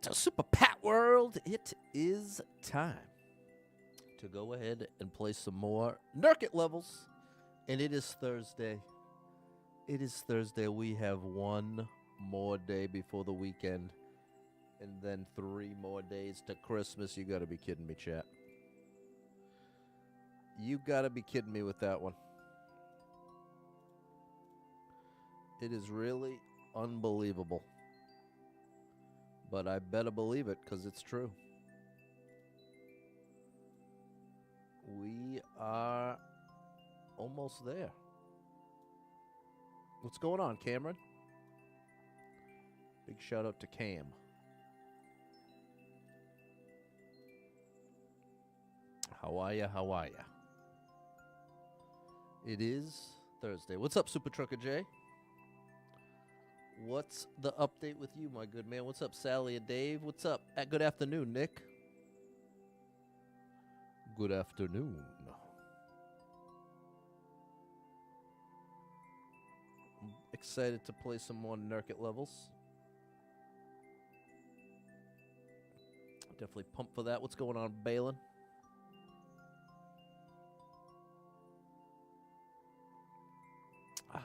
So, Super Pat World, it is time to go ahead and play some more Nurket levels. And it is Thursday. It is Thursday. We have one more day before the weekend, and then 3 more days to Christmas. You gotta be kidding me, chat. You gotta be kidding me with that one. It is really unbelievable. But I better believe it, because it's true. We are almost there. What's going on, Cameron? Big shout out to Cam. How are ya? How are ya? It is Thursday. What's up, Super Trucker J? What's the update with you, my good man? What's up, Sally and Dave? What's up? Good afternoon, Nick. Good afternoon. I'm excited to play some more Nurket levels. Definitely pumped for that. What's going on, Balin?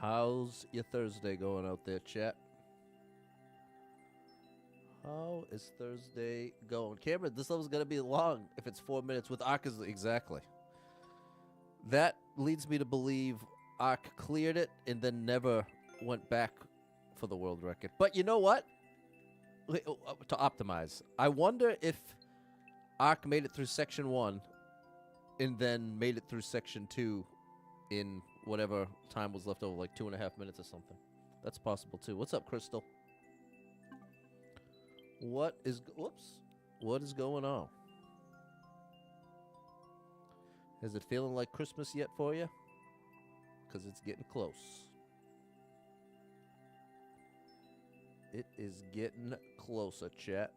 How's your Thursday going out there, chat? How is Thursday going? Cameron, this level's going to be long if it's 4 minutes with Ark. Exactly. That leads me to believe Ark cleared it and then never went back for the world record. But you know what? To optimize, I wonder if Ark made it through Section 1 and then made it through Section 2 in whatever time was left over, like 2.5 minutes or something. That's possible, too. What's up, Crystal? What is going on? Is it feeling like Christmas yet for you? Because it's getting close. It is getting closer, chat.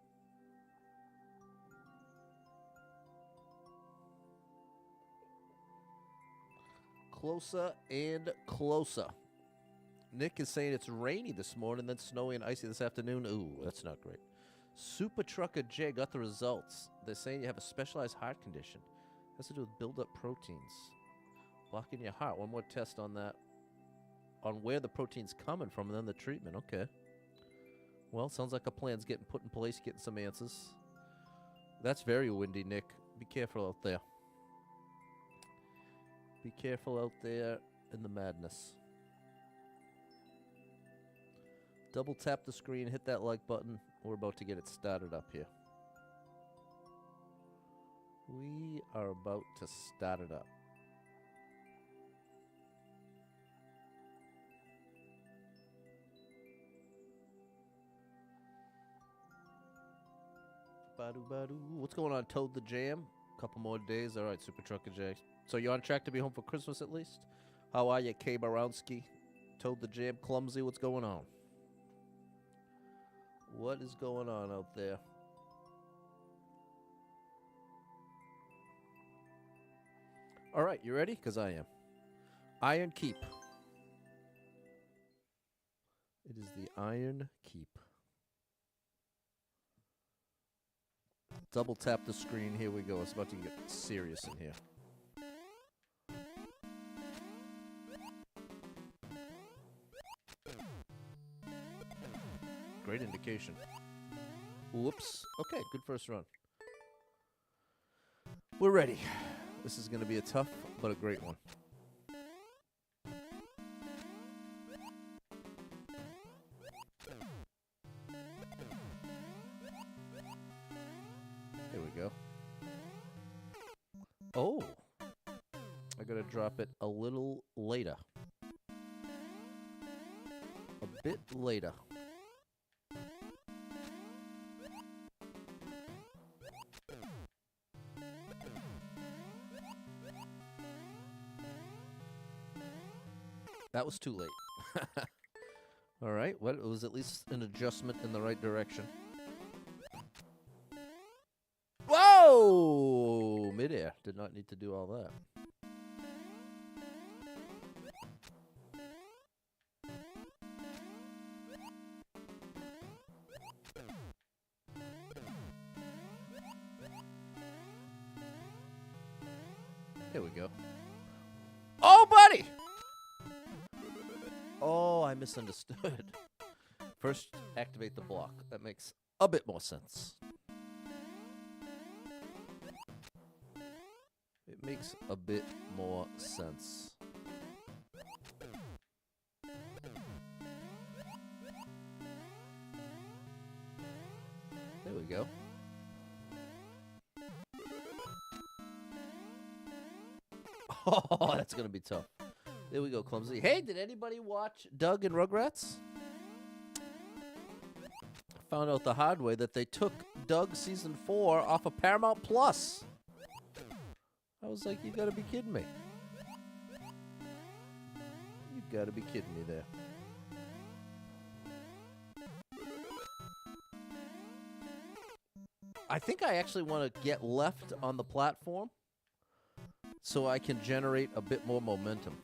Closer and closer. Nick is saying it's rainy this morning, then snowy and icy this afternoon. Ooh, that's not great. Super Trucker J got the results. They're saying you have a specialized heart condition. It has to do with build-up proteins. Blocking your heart. One more test on that. On where the protein's coming from and then the treatment. Okay. Well, sounds like a plan's getting put in place, getting some answers. That's very windy, Nick. Be careful out there. Be careful out there in the madness. Double tap the screen, hit that like button. We're about to get it started up here. We are about to start it up. Badu. What's going on, Toad the Jam? Couple more days. All right, Super Trucker J. So you're on track to be home for Christmas at least? How are you, K. Barowski? Toad the Jam, Clumsy, what's going on? What is going on out there? All right, you ready? Because I am. Iron Keep. It is the Iron Keep. Double tap the screen. Here we go. It's about to get serious in here. Great indication. Whoops. Okay, good first run. We're ready. This is going to be a tough, but a great one. Here we go. Oh. I got to drop it a little later. A bit later. That was too late. All right. Well, it was at least an adjustment in the right direction. Whoa! Midair. Did not need to do all that. There we go. Oh, buddy! Oh, I misunderstood. First, activate the block. That makes a bit more sense. It makes a bit more sense. There we go. Oh, that's going to be tough. There we go, Clumsy. Hey, did anybody watch Doug and Rugrats? Found out the hard way that they took Doug Season 4 off of Paramount Plus. I was like, you got to be kidding me. You got to be kidding me there. I think I actually want to get left on the platform so I can generate a bit more momentum.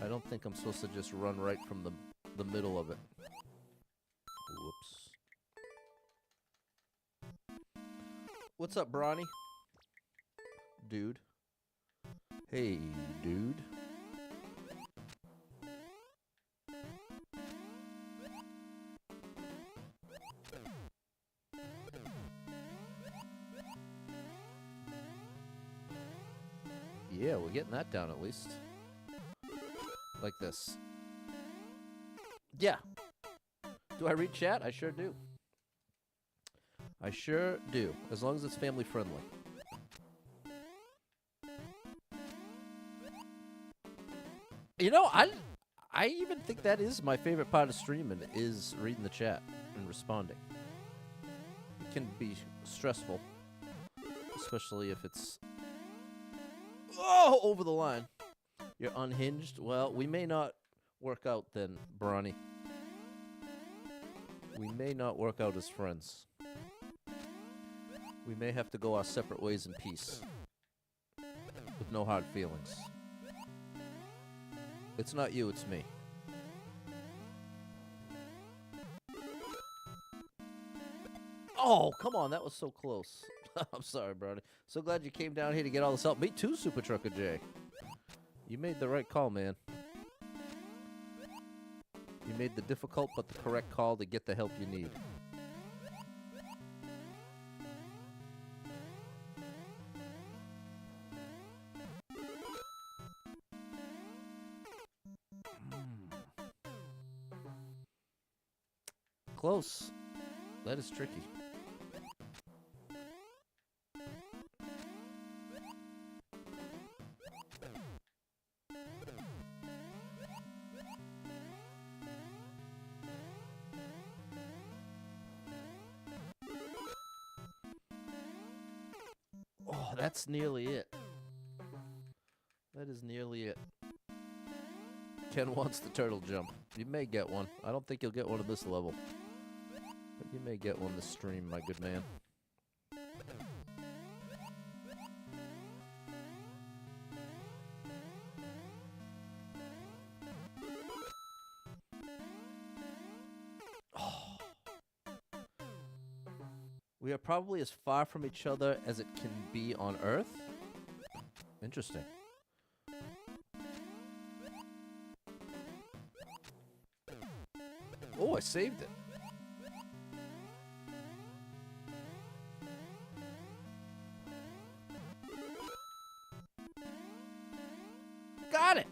I don't think I'm supposed to just run right from the middle of it. Whoops. What's up, Bronny? Dude. Hey, dude. Yeah, we're getting that down at least. Like this. Yeah. Do I read chat? I sure do. I sure do. As long as it's family friendly. You know, I even think that is my favorite part of streaming, is reading the chat and responding. It can be stressful, especially if it's over the line. You're unhinged? Well, we may not work out then, Bronny. We may not work out as friends. We may have to go our separate ways in peace. With no hard feelings. It's not you, it's me. Oh, come on, that was so close. I'm sorry, Bronny. So glad you came down here to get all this help. Me too, Super Trucker J. You made the right call, man. You made the difficult but the correct call to get the help you need. Close. That is tricky. Oh, that's nearly it. That is nearly it. Ken wants the turtle jump. You may get one. I don't think you'll get one at this level. But you may get one this stream, my good man. Oh. We are probably as far from each other as it can be on Earth. Interesting. Oh, I saved it. Got it.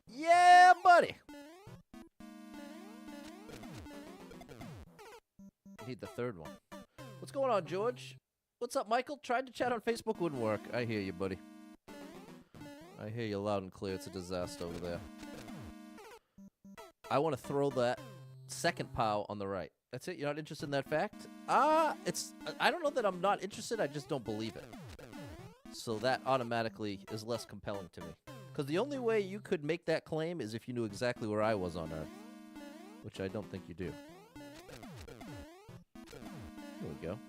Yeah, buddy. Need the third one. What's going on, George? What's up, Michael? Tried to chat on Facebook, wouldn't work. I hear you, buddy. I hear you loud and clear. It's a disaster over there. I want to throw that second POW on the right. That's it? You're not interested in that fact? I don't know that I'm not interested. I just don't believe it. So that automatically is less compelling to me. Because the only way you could make that claim is if you knew exactly where I was on Earth. Which I don't think you do. There we go.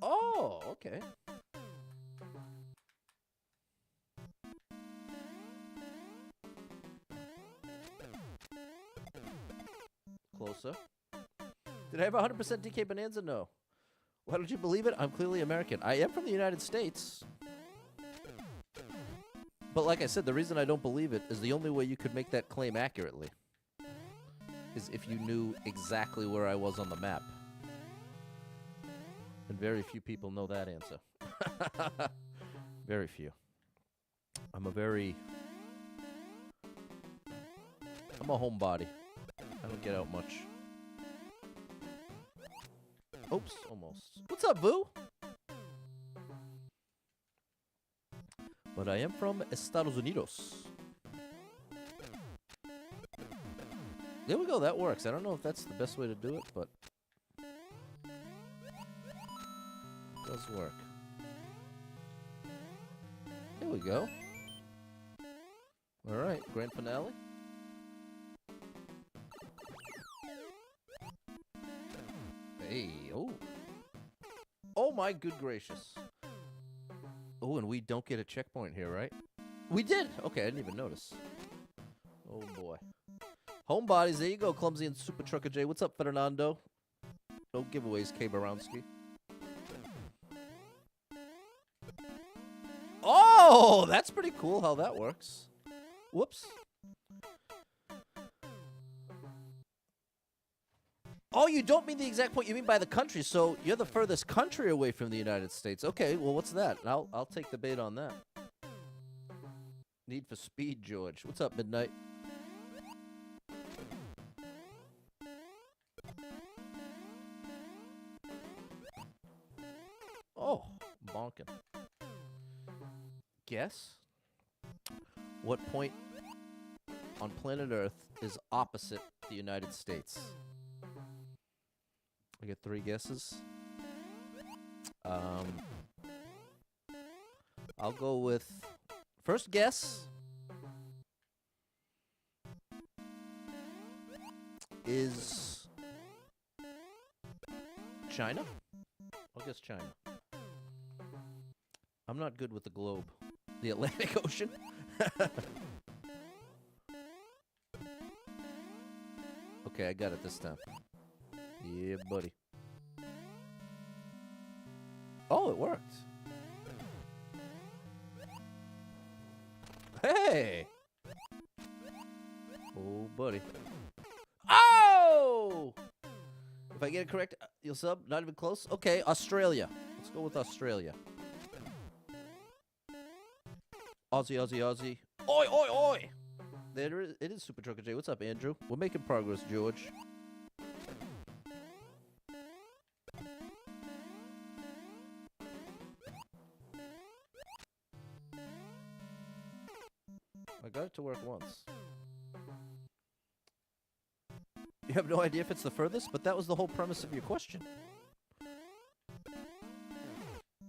Oh, okay. Closer. Did I have 100% DK Bonanza? No. Why don't you believe it? I'm clearly American. I am from the United States. But like I said, the reason I don't believe it is the only way you could make that claim accurately is if you knew exactly where I was on the map. And very few people know that answer. Very few. I'm a homebody. I don't get out much. Oops, almost. What's up, boo? But I am from Estados Unidos. There we go, that works. I don't know if that's the best way to do it, but it does work. There we go. Alright, grand finale. Hey, oh. Oh my good gracious. Oh, and we don't get a checkpoint here, right? We did! Okay, I didn't even notice. Oh boy. Homebodies, there you go, Clumsy and Super Trucker J. What's up, Fernando? No giveaways, K. Baronski. Oh, that's pretty cool how that works. Whoops. Oh, you don't mean the exact point. You mean by the country. So you're the furthest country away from the United States. Okay, well, what's that? I'll take the bait on that. Need for Speed, George. What's up, Midnight? Oh, bonking. Guess what point on planet Earth is opposite the United States? I get 3 guesses. I'll go with first guess is China. I'll guess China. I'm not good with the globe. The Atlantic Ocean. Okay, I got it this time. Yeah, buddy. Oh, it worked. Hey! Oh, buddy. Oh! If I get it correct, you'll sub? Not even close? Okay, Australia. Let's go with Australia. Aussie, Aussie, Aussie. Oi, oi, oi! There it is, Super Trucker J. What's up, Andrew? We're making progress, George. I got it to work once. You have no idea if it's the furthest, but that was the whole premise of your question.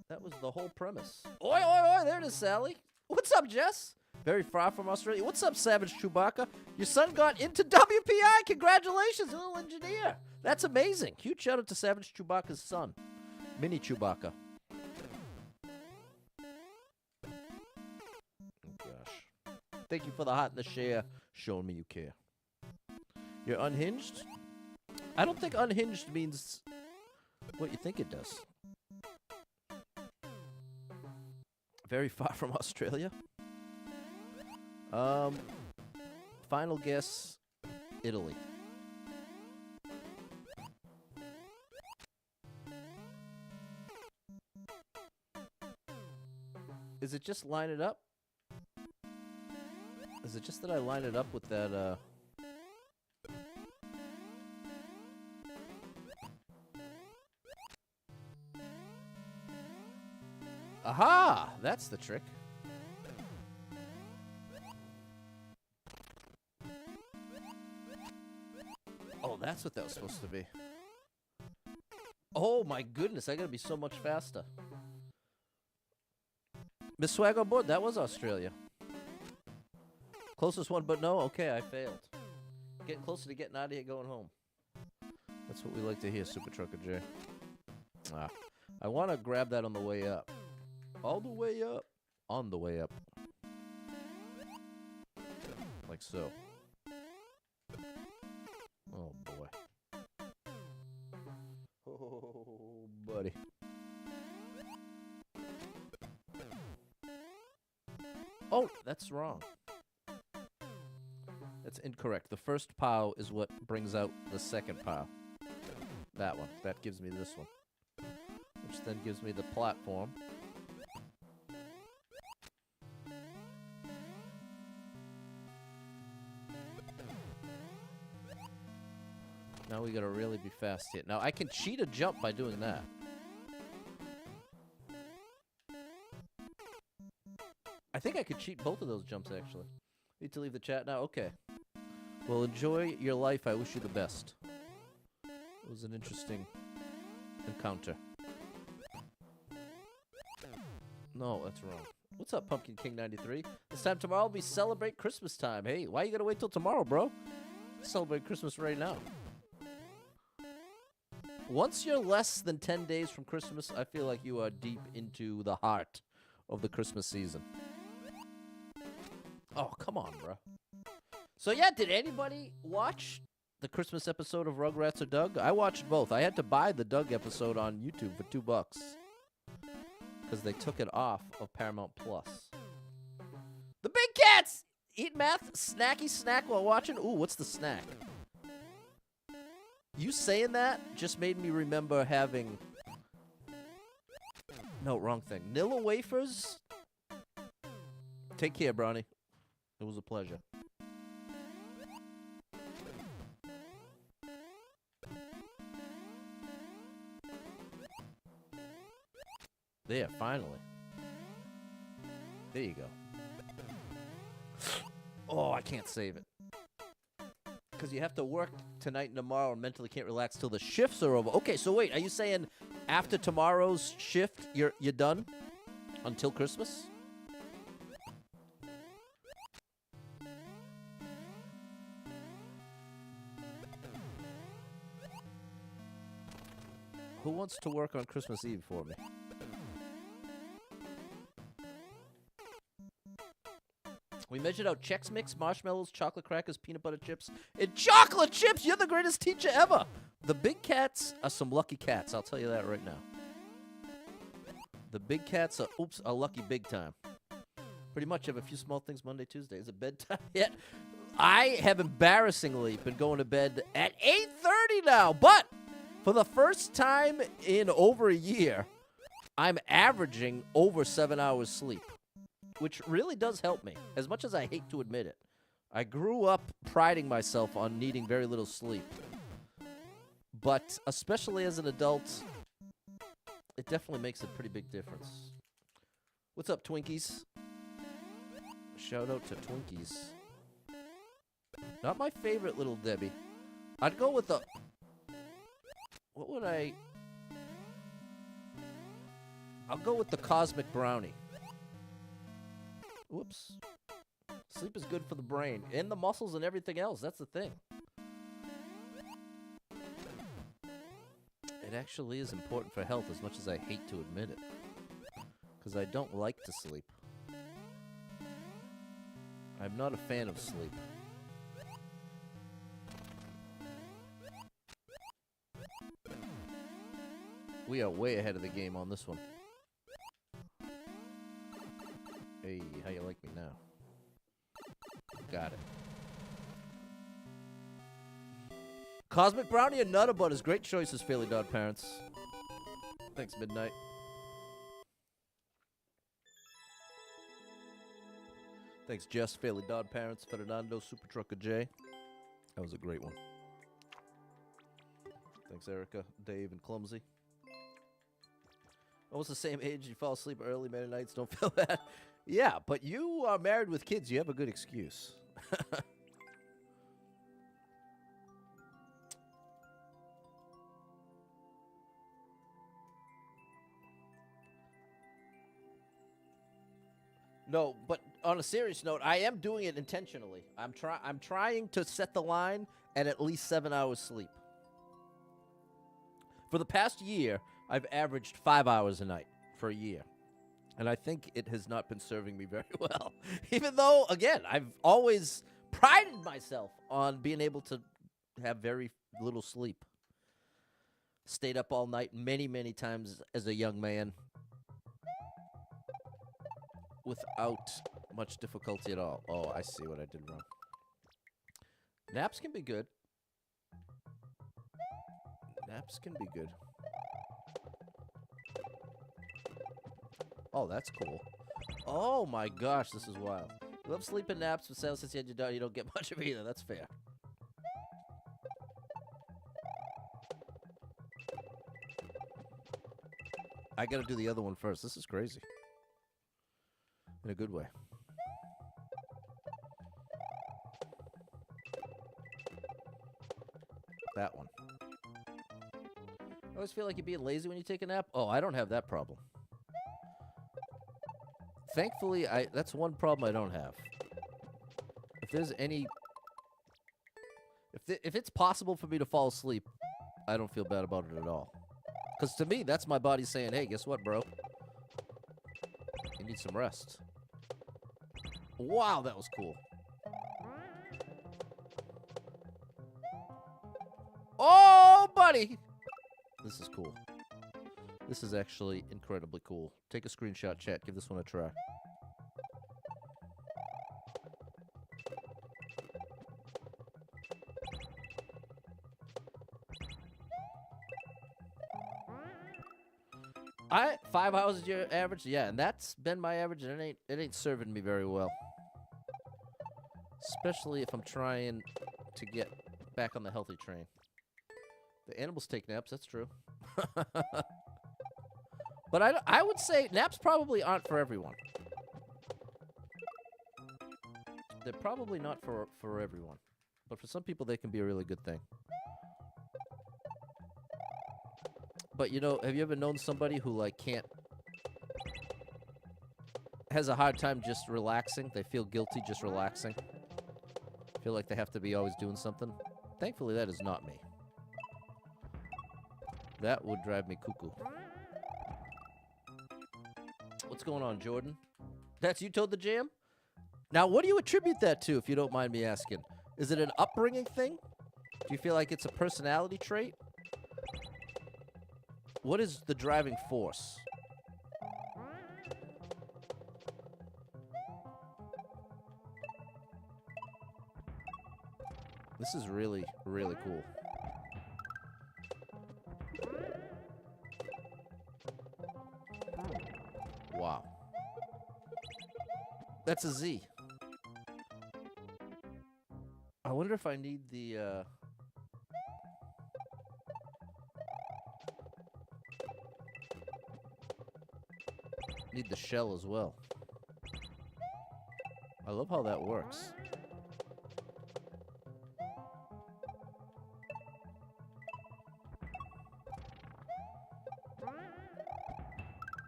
That was the whole premise. Oi, oi, oi! There it is, Sally. What's up, Jess? Very far from Australia. What's up, Savage Chewbacca? Your son got into WPI. Congratulations, little engineer. That's amazing. Huge shout out to Savage Chewbacca's son, Mini Chewbacca. Oh, gosh. Thank you for the hot and the share. Showing me you care. You're unhinged? I don't think unhinged means what you think it does. Very far from Australia. Final guess, Italy. Is it just line it up? Is it just that I line it up with that, Aha! That's the trick. Oh, that's what that was supposed to be. Oh my goodness, I gotta be so much faster. Miss Swag on board, that was Australia. Closest one, but no? Okay, I failed. Getting closer to getting out of here, going home. That's what we like to hear, Super Trucker J. Ah, I want to grab that on the way up. All the way up. On the way up. Like so. Oh, boy. buddy. Oh, that's wrong. That's incorrect. The first POW is what brings out the second POW. That one. That gives me this one. Which then gives me the platform. Now we gotta really be fast here. Now I can cheat a jump by doing that. I think I could cheat both of those jumps, actually. Need to leave the chat now? Okay. Well, enjoy your life. I wish you the best. It was an interesting encounter. No, that's wrong. What's up, Pumpkin King 93? This time tomorrow will be celebrate Christmas time. Hey, why you gotta wait till tomorrow, bro? Celebrate Christmas right now. Once you're less than 10 days from Christmas, I feel like you are deep into the heart of the Christmas season. Oh, come on, bro. So, yeah, did anybody watch the Christmas episode of Rugrats or Doug? I watched both. I had to buy the Doug episode on YouTube for $2 because they took it off of Paramount Plus. The big cats! Eat math, snacky snack while watching. Ooh, what's the snack? You saying that just made me remember having... No, wrong thing. Nilla wafers? Take care, Brownie. It was a pleasure. There, finally. There you go. Oh, I can't save it. Because you have to work tonight and tomorrow and mentally can't relax till the shifts are over. Okay, so wait, are you saying after tomorrow's shift, you're done? Until Christmas? Who wants to work on Christmas Eve for me? We measured out Chex Mix, marshmallows, chocolate crackers, peanut butter chips, and chocolate chips! You're the greatest teacher ever! The big cats are some lucky cats, I'll tell you that right now. The big cats are, are lucky big time. Pretty much have a few small things Monday, Tuesday. Is it bedtime yet? I have embarrassingly been going to bed at 8:30 now, but for the first time in over a year, I'm averaging over 7 hours sleep, which really does help me, as much as I hate to admit it. I grew up priding myself on needing very little sleep. But especially as an adult, it definitely makes a pretty big difference. What's up, Twinkies? Shout out to Twinkies. Not my favorite Little Debbie. I'd go with the... What would I... I'll go with the Cosmic Brownie. Whoops. Sleep is good for the brain and the muscles and everything else. That's the thing. It actually is important for health as much as I hate to admit it. Because I don't like to sleep. I'm not a fan of sleep. We are way ahead of the game on this one. Hey, how you like me now? Got it. Cosmic Brownie and Nutter Butters. Great choices, Fairly Dog Parents. Thanks, Midnight. Thanks, Jess, Fairly Dog Parents, Fernando, Super Trucker J. That was a great one. Thanks, Erica, Dave, and Clumsy. Almost the same age, you fall asleep early, many nights, don't feel bad. Yeah, but you are married with kids. You have a good excuse. No, but on a serious note, I am doing it intentionally. I'm trying to set the line at least 7 hours sleep. For the past year, I've averaged 5 hours a night for a year. And I think it has not been serving me very well. Even though, again, I've always prided myself on being able to have very little sleep. Stayed up all night many, many times as a young man without much difficulty at all. Oh, I see what I did wrong. Naps can be good. Naps can be good. Oh, that's cool. Oh my gosh, this is wild. You love sleeping naps, but since you had your daughter, you don't get much of either. That's fair. I gotta do the other one first. This is crazy. In a good way. That one. I always feel like you're being lazy when you take a nap. Oh, I don't have that problem. Thankfully, that's one problem I don't have. If there's any... If it's possible for me to fall asleep, I don't feel bad about it at all. Because to me, that's my body saying, hey, guess what, bro? You need some rest. Wow, that was cool. Oh, buddy! This is cool. This is actually incredibly cool. Take a screenshot, chat. Give this one a try. I 5 hours is your average? Yeah, and that's been my average, and it ain't serving me very well. Especially if I'm trying to get back on the healthy train. The animals take naps, that's true. But I would say naps probably aren't for everyone. They're probably not for everyone. But for some people, they can be a really good thing. But, you know, have you ever known somebody who, like, has a hard time just relaxing? They feel guilty just relaxing. Feel like they have to be always doing something. Thankfully, that is not me. That would drive me cuckoo. What's going on, Jordan? That's you told the jam? Now, what do you attribute that to, if you don't mind me asking? Is it an upbringing thing? Do you feel like it's a personality trait? What is the driving force? This is really, really cool. Wow. That's a Z. I wonder if I need the, need the shell as well. I love how that works.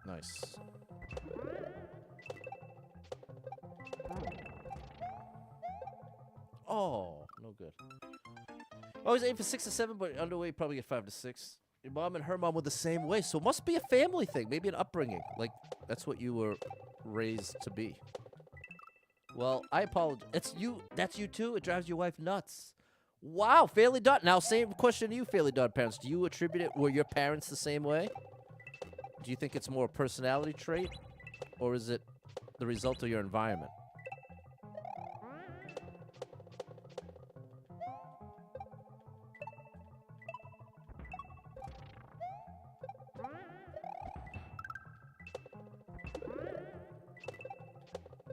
Nice. Oh, no good. Always aim for 6 to 7, but underweight probably get 5 to 6. Your mom and her mom were the same way, so it must be a family thing, maybe an upbringing. Like, that's what you were raised to be. Well, I apologize. It's you. That's you too. It drives your wife nuts. Wow, Fairly Dot. Now, same question to you, Fairly Dot parents. Do you attribute it? Were your parents the same way? Do you think it's more a personality trait, or is it the result of your environment?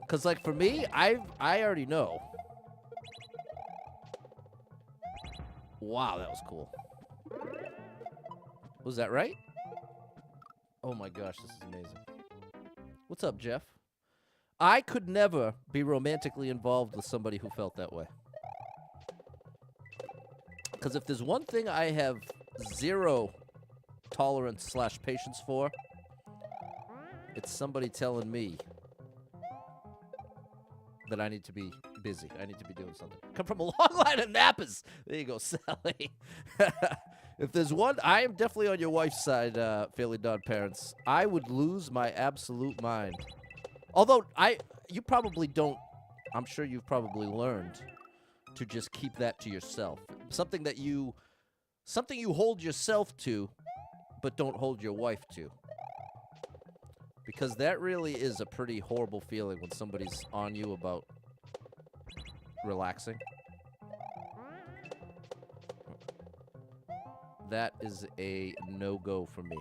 Because, like, for me, I already know. Wow, that was cool. Was that right? Oh my gosh, this is amazing. What's up, Jeff? I could never be romantically involved with somebody who felt that way. Because if there's one thing I have zero tolerance / patience for, it's somebody telling me that I need to be busy. I need to be doing something. Come from a long line of nappers. There you go, Sally. If there's one, I am definitely on your wife's side, Fairly Dot parents. I would lose my absolute mind. Although, you probably don't, I'm sure you've probably learned to just keep that to yourself. Something that you Something you hold yourself to, but don't hold your wife to. Because that really is a pretty horrible feeling when somebody's on you about relaxing. That is a no-go for me.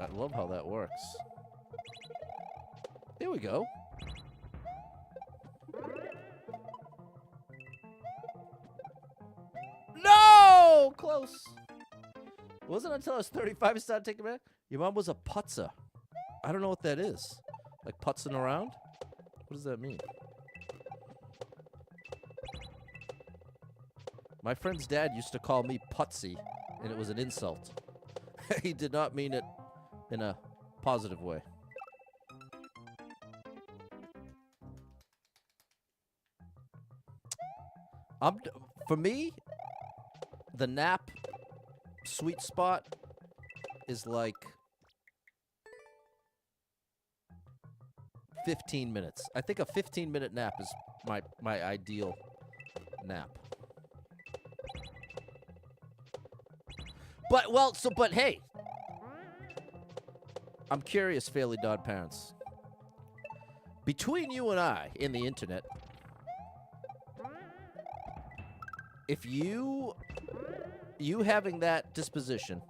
I love how that works. There we go. No! Close. It wasn't until I was 35 I started taking it back. Your mom was a putzer. I don't know what that is. Like putzing around? What does that mean? My friend's dad used to call me putsy, and it was an insult. He did not mean it in a positive way. For me, the nap sweet spot is like 15 minutes. I think a 15-minute nap is my ideal nap. But hey, I'm curious, Fairly Dod parents. Between you and I in the internet, if you having that disposition,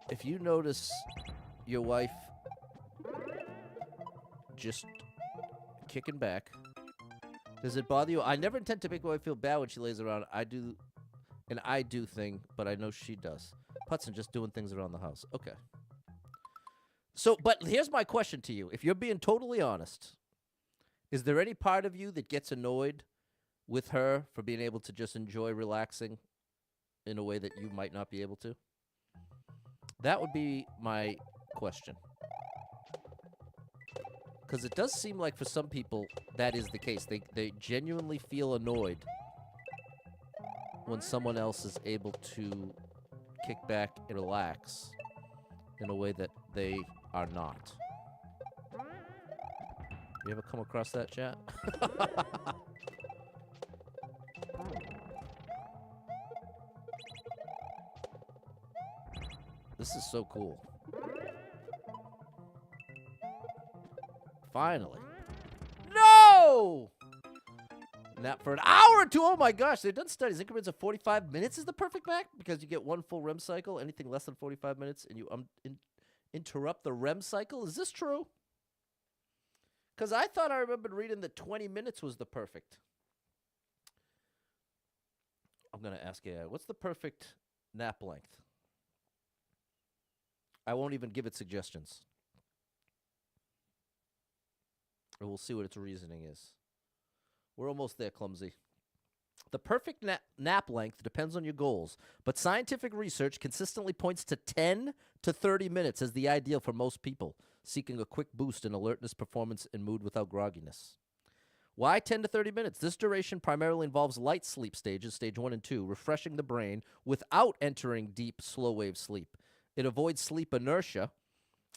if you notice your wife just kicking back, does it bother you? I never intend to make my wife feel bad when she lays around. I do an I do thing, but I know she does. Putz and just doing things around the house. Okay. So, but here's my question to you. If you're being totally honest, is there any part of you that gets annoyed with her for being able to just enjoy relaxing in a way that you might not be able to? That would be my question. Because it does seem like for some people that is the case. They genuinely feel annoyed when someone else is able to kick back and relax in a way that they are not. You ever come across that, chat? This is so cool. Finally. No! Nap for an hour or two. Oh my gosh, they've done studies. Increments of 45 minutes is the perfect back because you get one full REM cycle. Anything less than 45 minutes and you interrupt the REM cycle. Is this true? Because I thought I remembered reading that 20 minutes was the perfect. I'm going to ask AI, what's the perfect nap length? I won't even give it suggestions. And we'll see what its reasoning is. We're almost there, Clumsy. The perfect nap length depends on your goals, but scientific research consistently points to 10 to 30 minutes as the ideal for most people seeking a quick boost in alertness, performance, and mood without grogginess. Why 10 to 30 minutes? This duration primarily involves light sleep stages, stage 1 and 2, refreshing the brain without entering deep, slow-wave sleep. It avoids sleep inertia,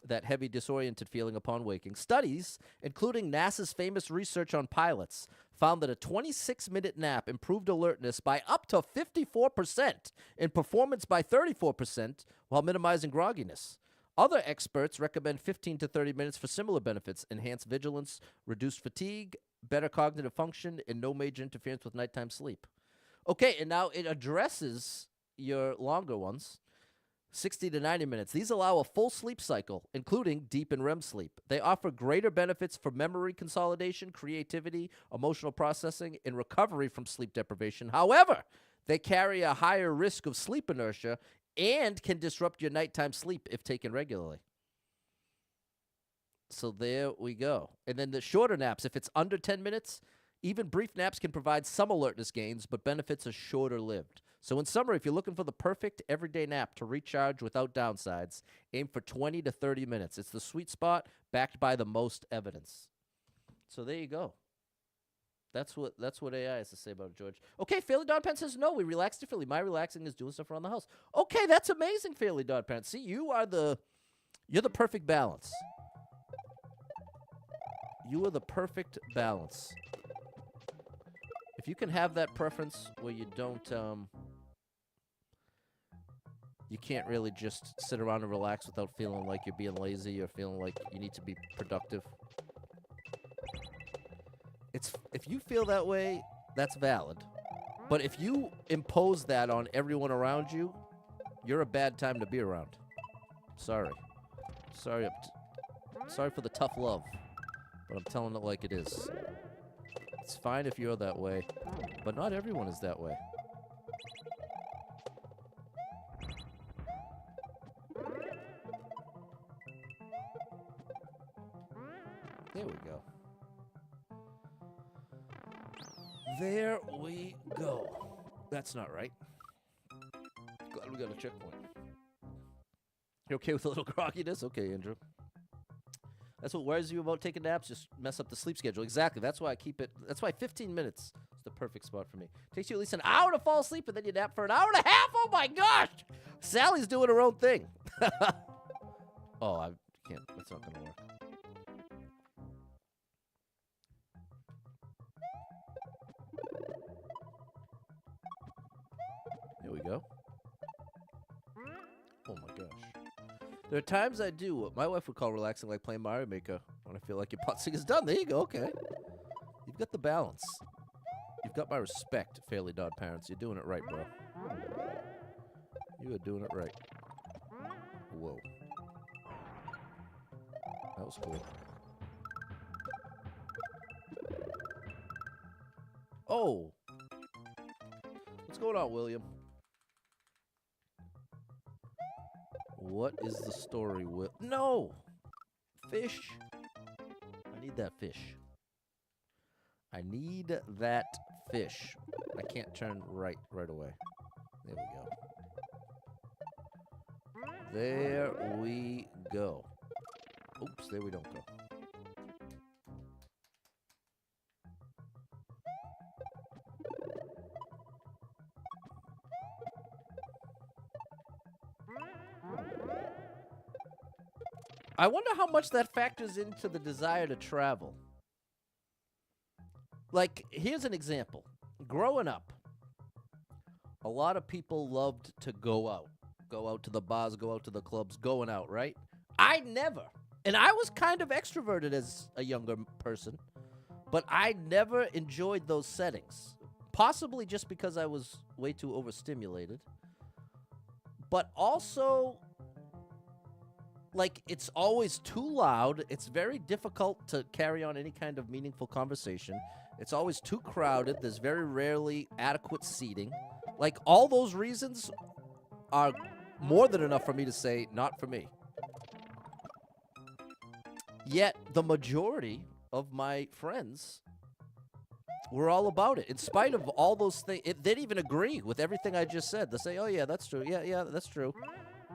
that heavy, disoriented feeling upon waking. Studies, including NASA's famous research on pilots, found that a 26-minute nap improved alertness by up to 54% and performance by 34% while minimizing grogginess. Other experts recommend 15 to 30 minutes for similar benefits: enhanced vigilance, reduced fatigue, better cognitive function, and no major interference with nighttime sleep. Okay, and now it addresses your longer ones. 60 to 90 minutes. These allow a full sleep cycle, including deep and REM sleep. They offer greater benefits for memory consolidation, creativity, emotional processing, and recovery from sleep deprivation. However, they carry a higher risk of sleep inertia and can disrupt your nighttime sleep if taken regularly. So there we go. And then the shorter naps, if it's under 10 minutes, even brief naps can provide some alertness gains, but benefits are shorter lived. So in summary, if you're looking for the perfect everyday nap to recharge without downsides, aim for 20 to 30 minutes. It's the sweet spot backed by the most evidence. So there you go. That's what AI has to say about it, George. Okay, Fairly Dod Parent says, no, we relax differently. My relaxing is doing stuff around the house. Okay, that's amazing, Fairly Dod Parent. See, you are the You're the perfect balance. You are the perfect balance. If you can have that preference where you don't, you can't really just sit around and relax without feeling like you're being lazy or feeling like you need to be productive. If you feel that way, that's valid. But if you impose that on everyone around you, you're a bad time to be around. Sorry. Sorry for the tough love, but I'm telling it like it is. It's fine if you're that way, but not everyone is that way. There we go. There we go. That's not right. Glad we got a checkpoint. You okay with a little grogginess? Okay, Andrew. That's what worries you about taking naps? Just mess up the sleep schedule. Exactly. That's why I keep it. That's why 15 minutes is the perfect spot for me. Takes you at least an hour to fall asleep, and then you nap for an hour and a half. Oh my gosh! Sally's doing her own thing. Oh, I can't. That's not gonna work. There we go. Oh my gosh. There are times I do what my wife would call relaxing, like playing Mario Maker, when I feel like your putzing is done. There you go, okay. You've got the balance. You've got my respect, Fairly Dod parents. You're doing it right, bro. You are doing it right. Whoa. That was cool. Oh! What's going on, William? What is the story with... No! Fish! I need that fish. I need that fish. I can't turn right away. There we go. There we go. Oops, there we don't go. I wonder how much that factors into the desire to travel. Like, here's an example. Growing up, a lot of people loved to go out. Go out to the bars, go out to the clubs, going out, right? I never. And I was kind of extroverted as a younger person, but I never enjoyed those settings. Possibly just because I was way too overstimulated. But also... like, it's always too loud. It's very difficult to carry on any kind of meaningful conversation. It's always too crowded. There's very rarely adequate seating. Like, all those reasons are more than enough for me to say, not for me. Yet, the majority of my friends were all about it. In spite of all those things, they'd even agree with everything I just said. They say, oh, yeah, that's true. Yeah, that's true.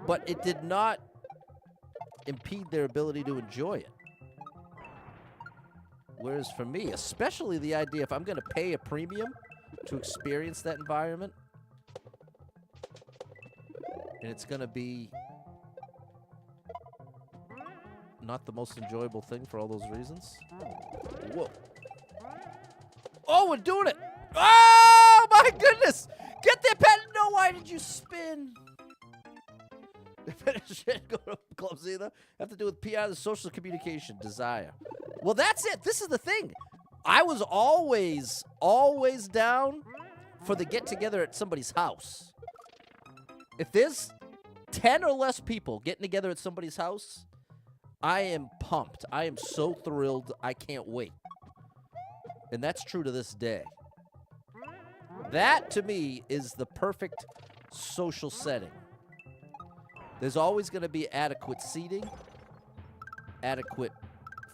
But it did not impede their ability to enjoy it. Whereas for me, especially the idea if I'm going to pay a premium to experience that environment, and it's going to be not the most enjoyable thing for all those reasons. Whoa. Oh, we're doing it! Oh, my goodness! Get there, Pat! No, why did you spin? Shit, go to clubs either. Have to do with PR, the social communication, desire. Well, that's it. This is the thing. I was always down for the get-together at somebody's house. If there's 10 or less people getting together at somebody's house, I am pumped. I am so thrilled. I can't wait. And that's true to this day. That, to me, is the perfect social setting. There's always going to be adequate seating, adequate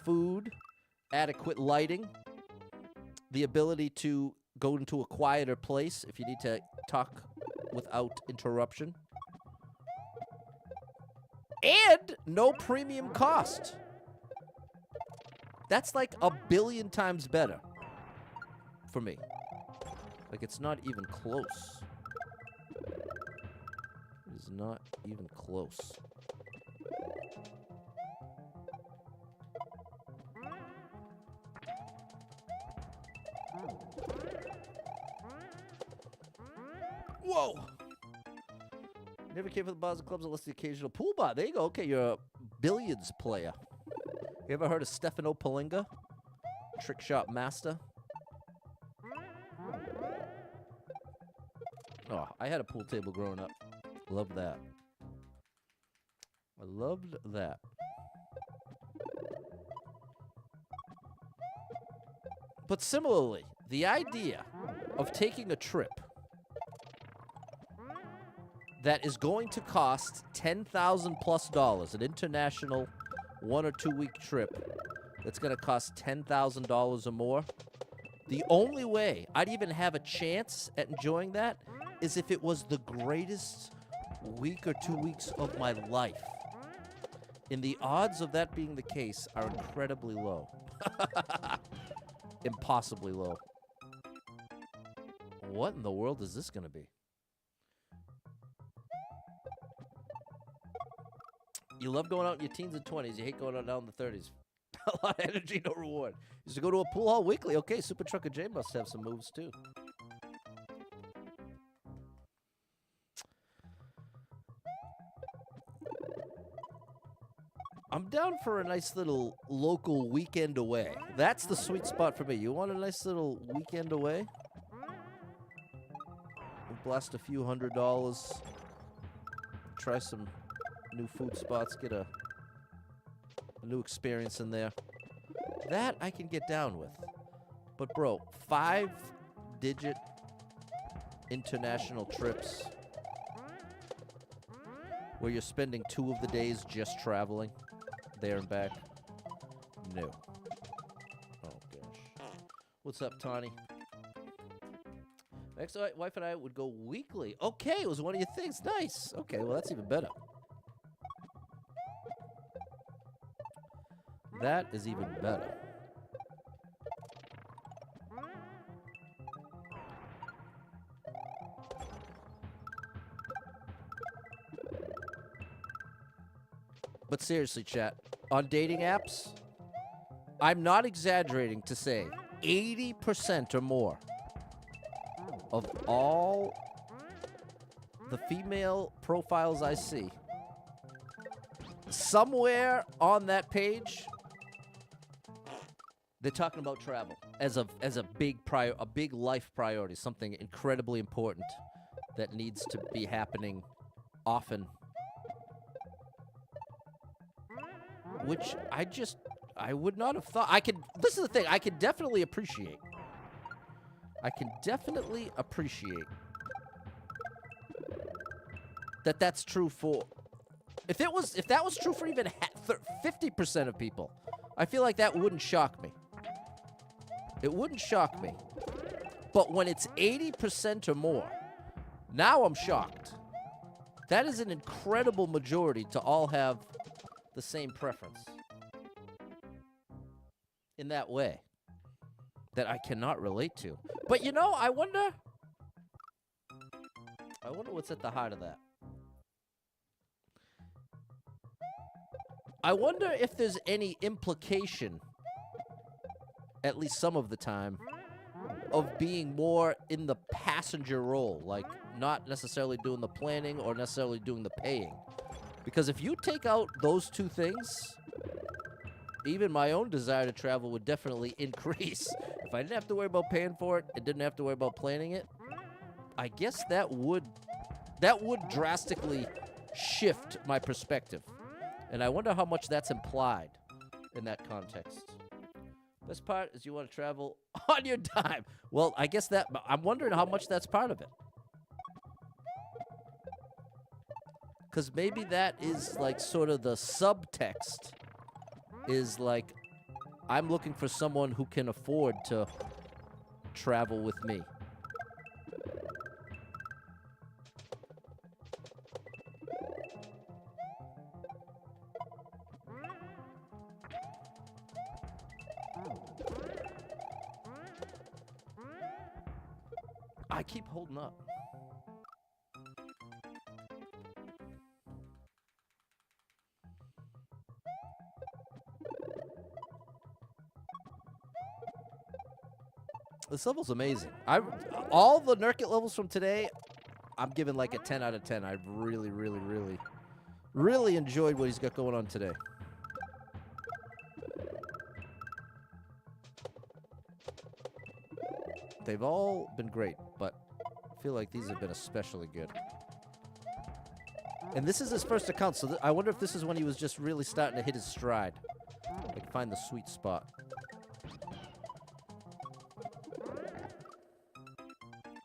food, adequate lighting, the ability to go into a quieter place if you need to talk without interruption, and no premium cost. That's like 1 billion times better for me. Like, it's not even close. It is not even close. Whoa! Never came for the bars and clubs unless the occasional pool bar. There you go. Okay, you're a billiards player. You ever heard of Stefano Palinga? Trick shot master. Oh, I had a pool table growing up. Loved that. I loved that. But similarly, the idea of taking a trip that is going to cost $10,000+ an international 1 or 2 week trip that's going to cost $10,000 or more, the only way I'd even have a chance at enjoying that is if it was the greatest week or 2 weeks of my life. And the odds of that being the case are incredibly low. Impossibly low. What in the world is this going to be? You love going out in your teens and 20s. You hate going out now in the 30s. A lot of energy, no reward. Used to go to a pool hall weekly. Okay, Super Trucker J must have some moves, too. I'm down for a nice little local weekend away. That's the sweet spot for me. You want a nice little weekend away? We'll blast a few $100s. Try some new food spots. Get a new experience in there. That I can get down with. But, bro, 5-digit international trips where you're spending 2 of the days just traveling there and back. No. Oh, gosh. What's up, Tawny? My ex-wife and I would go weekly. Okay, it was one of your things. Nice. Okay, well, that's even better. That is even better. But seriously, chat, on dating apps, I'm not exaggerating to say 80% or more of all the female profiles I see, somewhere on that page, they're talking about travel as a big life priority, something incredibly important that needs to be happening often. Which I would not have thought. This is the thing, I can definitely appreciate. That that's true for, if that was true for even 50% of people, I feel like that wouldn't shock me. It wouldn't shock me. But when it's 80% or more, now I'm shocked. That is an incredible majority to all have the same preference in that way that I cannot relate to. But, you know, I wonder what's at the heart of that. I wonder if there's any implication, at least some of the time, of being more in the passenger role, like not necessarily doing the planning or necessarily doing the paying. Because if you take out those two things, even my own desire to travel would definitely increase. If I didn't have to worry about paying for it, and didn't have to worry about planning it, I guess that would drastically shift my perspective. And I wonder how much that's implied in that context. Best part is you want to travel on your dime. Well, I guess I'm wondering how much that's part of it. Because maybe that is like sort of the subtext is like, I'm looking for someone who can afford to travel with me. I keep holding up. This level's amazing. All the Nurket levels from today I'm giving like a 10 out of 10. I really, really, really, really enjoyed what he's got going on today. They've all been great, but I feel like these have been especially good. And this is his first account, so I wonder if this is when he was just really starting to hit his stride. Like, find the sweet spot.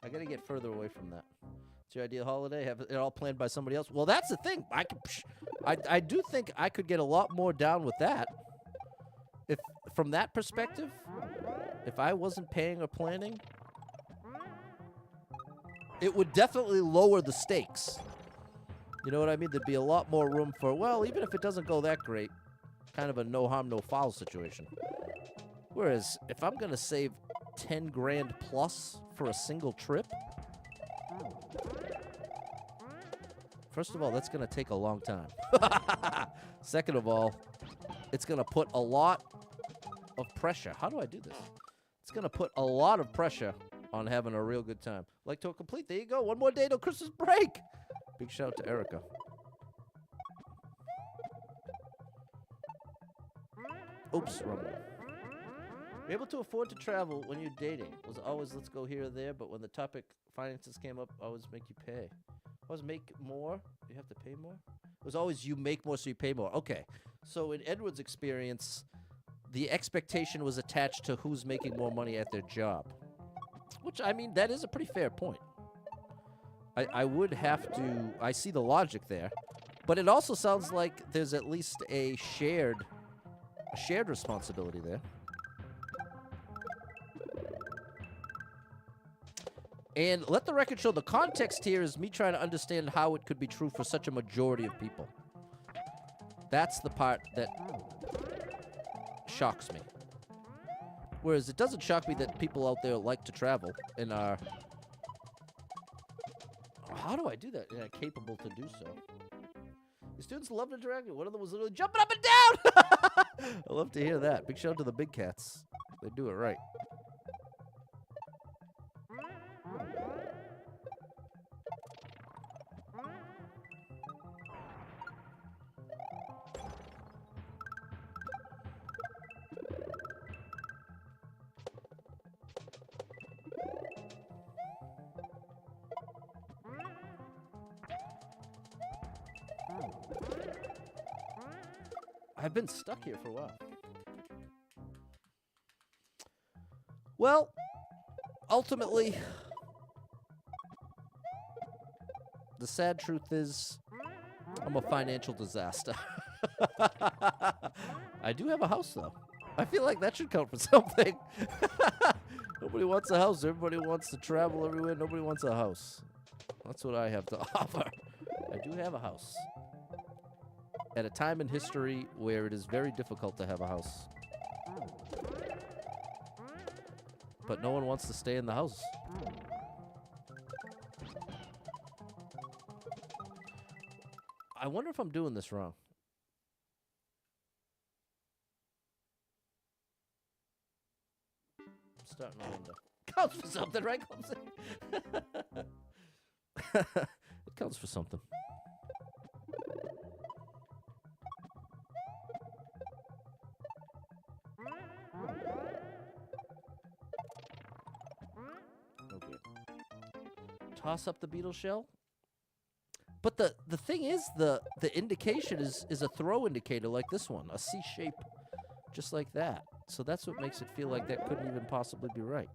I gotta get further away from that. It's your ideal holiday? Have it all planned by somebody else? Well, that's the thing. I do think I could get a lot more down with that. If, from that perspective, if I wasn't paying or planning, it would definitely lower the stakes. You know what I mean? There'd be a lot more room for, well, even if it doesn't go that great, kind of a no harm, no foul situation. Whereas, if I'm going to save 10 grand plus for a single trip, first of all, that's going to take a long time. Second of all, it's going to put a lot of pressure. How do I do this? It's going to put a lot of pressure on having a real good time. Like to complete. There you go. One more day till Christmas break. Big shout out to Erica. Oops, wrong one. Be able to afford to travel when you're dating. Was always let's go here or there, but when the topic finances came up, always make you pay. Always make more. You have to pay more. It was always you make more, so you pay more. Okay. So in Edward's experience, the expectation was attached to who's making more money at their job. Which, I mean, that is a pretty fair point. I would have to... I see the logic there. But it also sounds like there's at least a shared responsibility there. And let the record show the context here is me trying to understand how it could be true for such a majority of people. That's the part that shocks me. Whereas it doesn't shock me that people out there like to travel and are... How do I do that? Yeah, capable to do so. The students love interacting. One of them was literally jumping up and down! I love to hear that. Big shout out to the big cats. They do it right. I've been stuck here for a while. Well, ultimately, the sad truth is I'm a financial disaster. I do have a house, though. I feel like that should count for something. Nobody wants a house. Everybody wants to travel everywhere. Nobody wants a house. That's what I have to offer. I do have a house. At a time in history where it is very difficult to have a house. But no one wants to stay in the house. I wonder if I'm doing this wrong. I'm starting to wonder. Counts for something, right, Clumsy? It counts for something. Toss up the beetle shell. But the thing is, the indication is a throw indicator like this one, a C shape, just like that. So that's what makes it feel like that couldn't even possibly be right.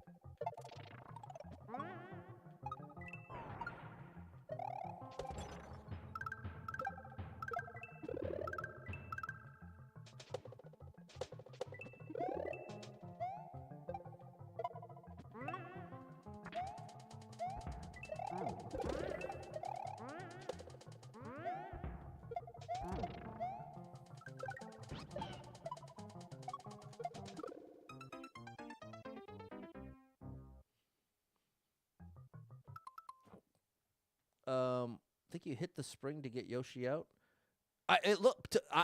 Think you hit the spring to get Yoshi out.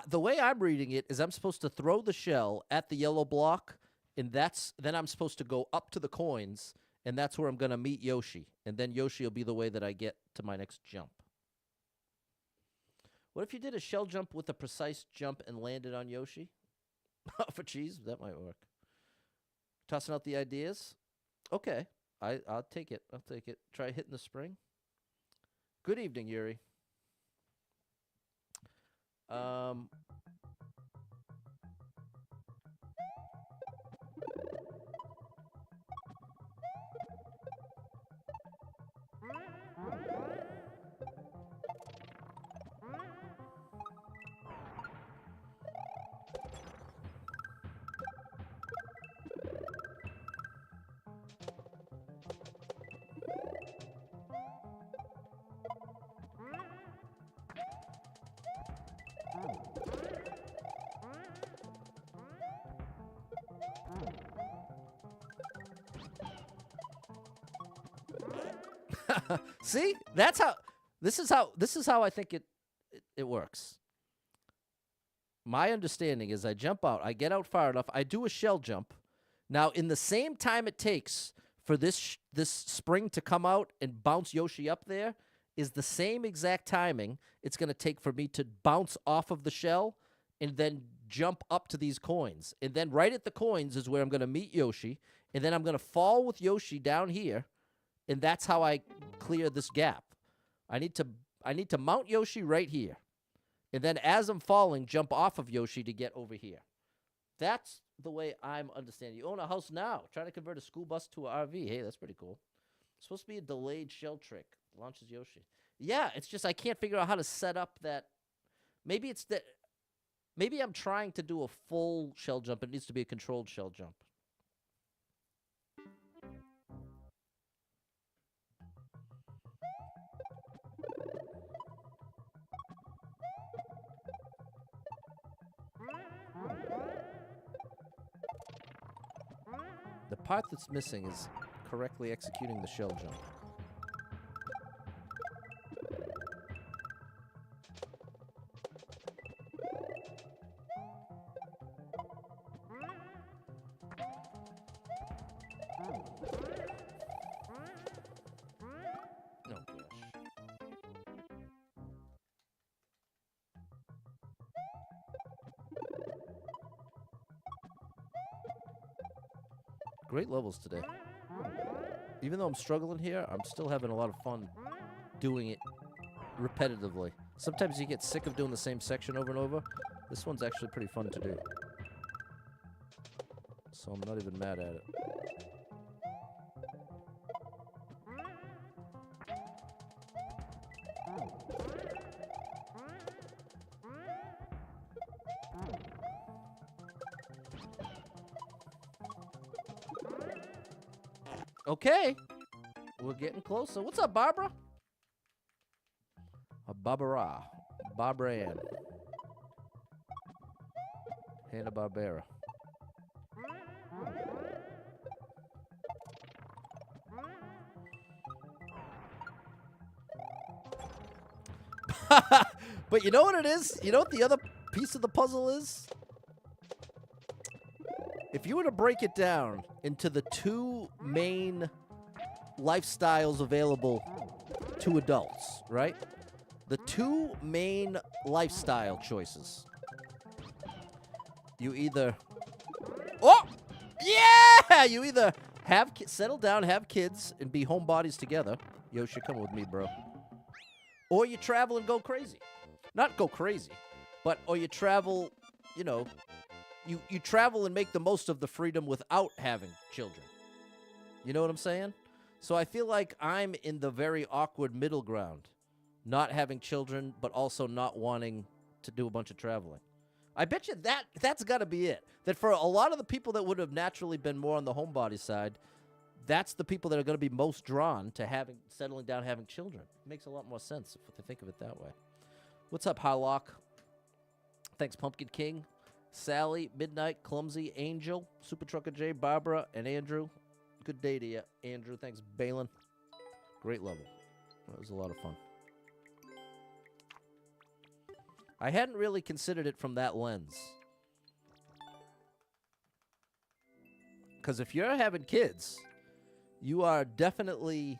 The way I'm reading it is I'm supposed to throw the shell at the yellow block, and then I'm supposed to go up to the coins and that's where I'm going to meet Yoshi. And then Yoshi will be the way that I get to my next jump. What if you did a shell jump with a precise jump and landed on Yoshi? For cheese? That might work. Tossing out the ideas? Okay. I'll take it. I'll take it. Try hitting the spring. Good evening, Yuri. See? That's how this is how I think it works. My understanding is I jump out, I get out far enough, I do a shell jump. Now, in the same time it takes for this spring to come out and bounce Yoshi up there is the same exact timing it's going to take for me to bounce off of the shell and then jump up to these coins. And then right at the coins is where I'm going to meet Yoshi, and then I'm going to fall with Yoshi down here, and that's how I clear this gap. I need to mount Yoshi right here. And then as I'm falling, jump off of Yoshi to get over here. That's the way I'm understanding. You own a house now. Trying to convert a school bus to an RV. Hey, that's pretty cool. It's supposed to be a delayed shell trick. Launches Yoshi. Yeah, it's just I can't figure out how to set up that. Maybe it's that. Maybe I'm trying to do a full shell jump. It needs to be a controlled shell jump. The part that's missing is correctly executing the shell jump. Oh, gosh. Great levels today. Even though I'm struggling here, I'm still having a lot of fun doing it repetitively. Sometimes you get sick of doing the same section over and over. This one's actually pretty fun to do. So I'm not even mad at it. Okay. We're getting closer. What's up, Barbara? Barbara. Barbara Ann. Hanna-Barbera. But you know what it is? You know what the other piece of the puzzle is? If you were to break it down into the two main lifestyles available to adults, right? The two main lifestyle choices. You either... Oh! Yeah! You either have settle down, have kids, and be homebodies together. Yoshi, come with me, bro. Or you travel and go crazy. Not go crazy, but or you travel, you know... You travel and make the most of the freedom without having children. You know what I'm saying? So I feel like I'm in the very awkward middle ground. Not having children, but also not wanting to do a bunch of traveling. I bet you that's got to be it. That for a lot of the people that would have naturally been more on the homebody side, that's the people that are going to be most drawn to settling down, having children. It makes a lot more sense if they think of it that way. What's up, Highlock? Thanks, Pumpkin King. Sally, Midnight, Clumsy, Angel, Super Trucker J, Barbara, and Andrew. Good day to you, Andrew. Thanks, Balin. Great level. That was a lot of fun. I hadn't really considered it from that lens. Because if you're having kids, you are definitely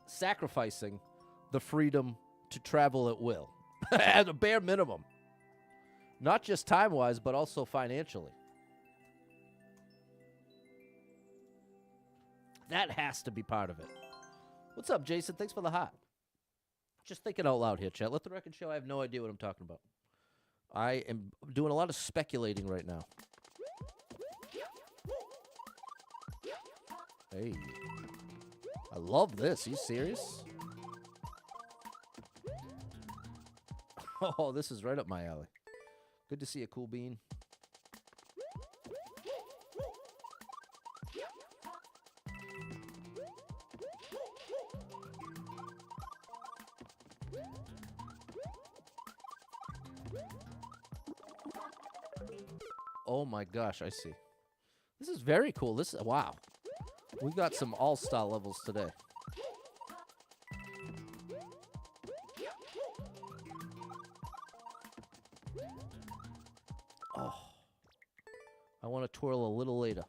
sacrificing the freedom to travel at will at a bare minimum. Not just time-wise, but also financially. That has to be part of it. What's up, Jason? Thanks for the heart. Just thinking out loud here, chat. Let the record show I have no idea what I'm talking about. I am doing a lot of speculating right now. Hey. I love this. Are you serious? Oh, this is right up my alley. Good to see you, Cool Bean. Oh my gosh, I see. This is very cool. This is, wow. We got some all-star levels today. Oh. I want to twirl a little later.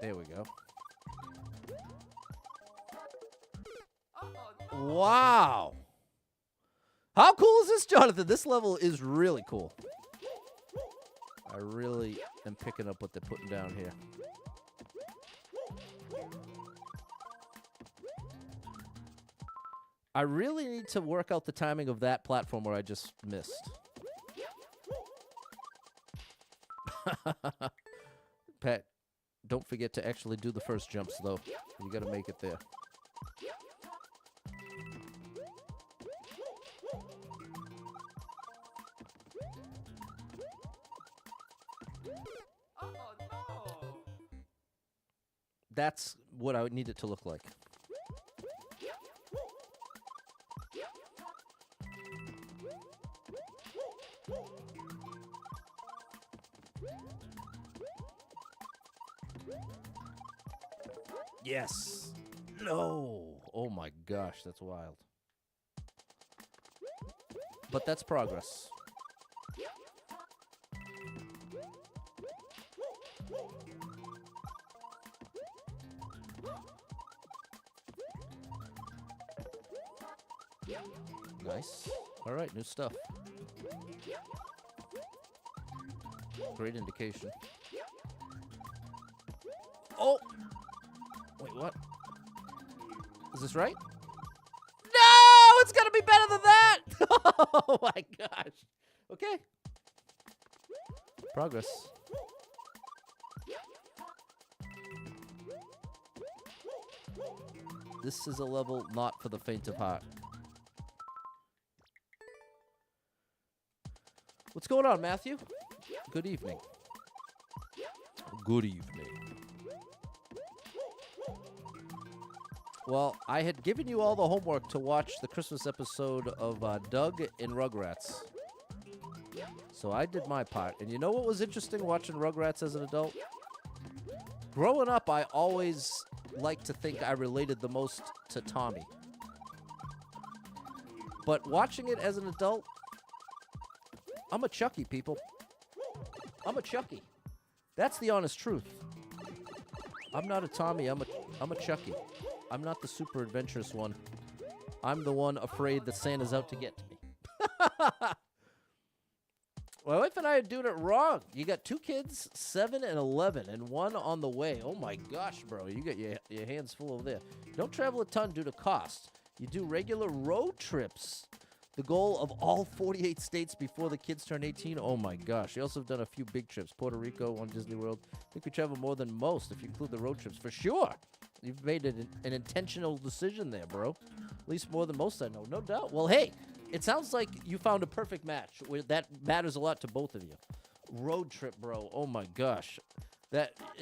There we go. Wow. How cool is this, Jonathan? This level is really cool. I really am picking up what they're putting down here. I really need to work out the timing of that platform where I just missed. Pat, don't forget to actually do the first jumps, though. You got to make it there. That's what I would need it to look like. Yes. No. Oh my gosh, that's wild. But that's progress. Nice. All right, new stuff. Great indication. Oh! Wait, what? Is this right? No! It's gonna be better than that! Oh my gosh. Okay. Progress. This is a level not for the faint of heart. What's going on, Matthew? Good evening. Good evening. Well, I had given you all the homework to watch the Christmas episode of Doug and Rugrats. So I did my part. And you know what was interesting watching Rugrats as an adult? Growing up, I always liked to think I related the most to Tommy. But watching it as an adult, I'm a Chucky, people. I'm a Chucky. That's the honest truth. I'm not a Tommy. I'm a Chucky. I'm not the super adventurous one. I'm the one afraid that Santa's out to get to me. My wife and I are doing it wrong. You got 2 kids, 7 and 11, and 1 on the way. Oh my gosh, bro. You got your hands full over there. You don't travel a ton due to cost. You do regular road trips. The goal of all 48 states before the kids turn 18. Oh my gosh. You also have done a few big trips. Puerto Rico, on Disney World. I think we travel more than most if you include the road trips. For sure. You've made an intentional decision there, bro. At least more than most I know. No doubt. Well, hey, it sounds like you found a perfect match. That matters a lot to both of you. Road trip, bro. Oh my gosh.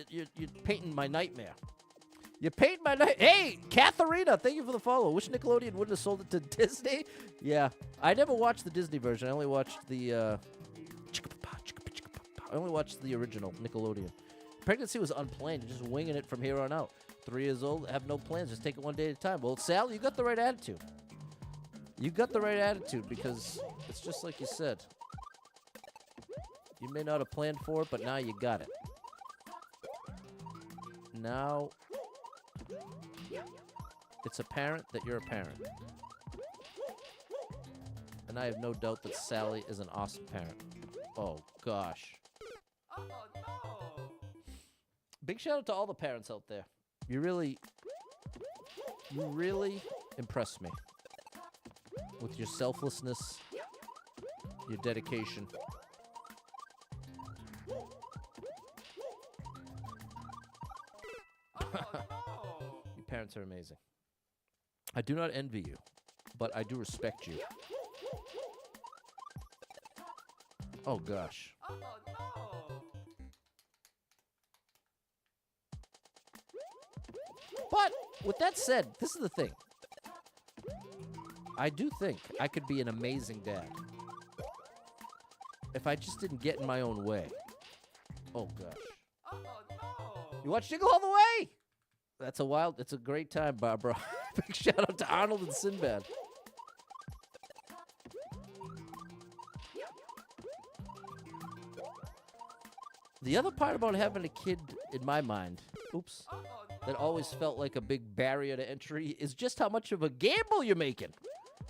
You're painting my nightmare. You painted my night. Hey, Katharina, thank you for the follow. Wish Nickelodeon wouldn't have sold it to Disney. Yeah, I never watched the Disney version. I only watched the I only watched the original Nickelodeon. Pregnancy was unplanned. You're just winging it from here on out. 3 years old, have no plans. Just take it one day at a time. Well, Sal, you got the right attitude. You got the right attitude because it's just like you said. You may not have planned for it, but now you got it. Now, it's apparent that you're a parent. And I have no doubt that Sally is an awesome parent. Oh, gosh. Oh, no. Big shout out to all the parents out there. You really impress me with your selflessness, your dedication. Your parents are amazing. I do not envy you, but I do respect you. Oh, gosh. But, with that said, this is the thing. I do think I could be an amazing dad. If I just didn't get in my own way. Oh, gosh. You watch Jingle All the Way? It's a great time, Barbara. Big shout out to Arnold and Sinbad. The other part about having a kid, in my mind, that always felt like a big barrier to entry is just how much of a gamble you're making.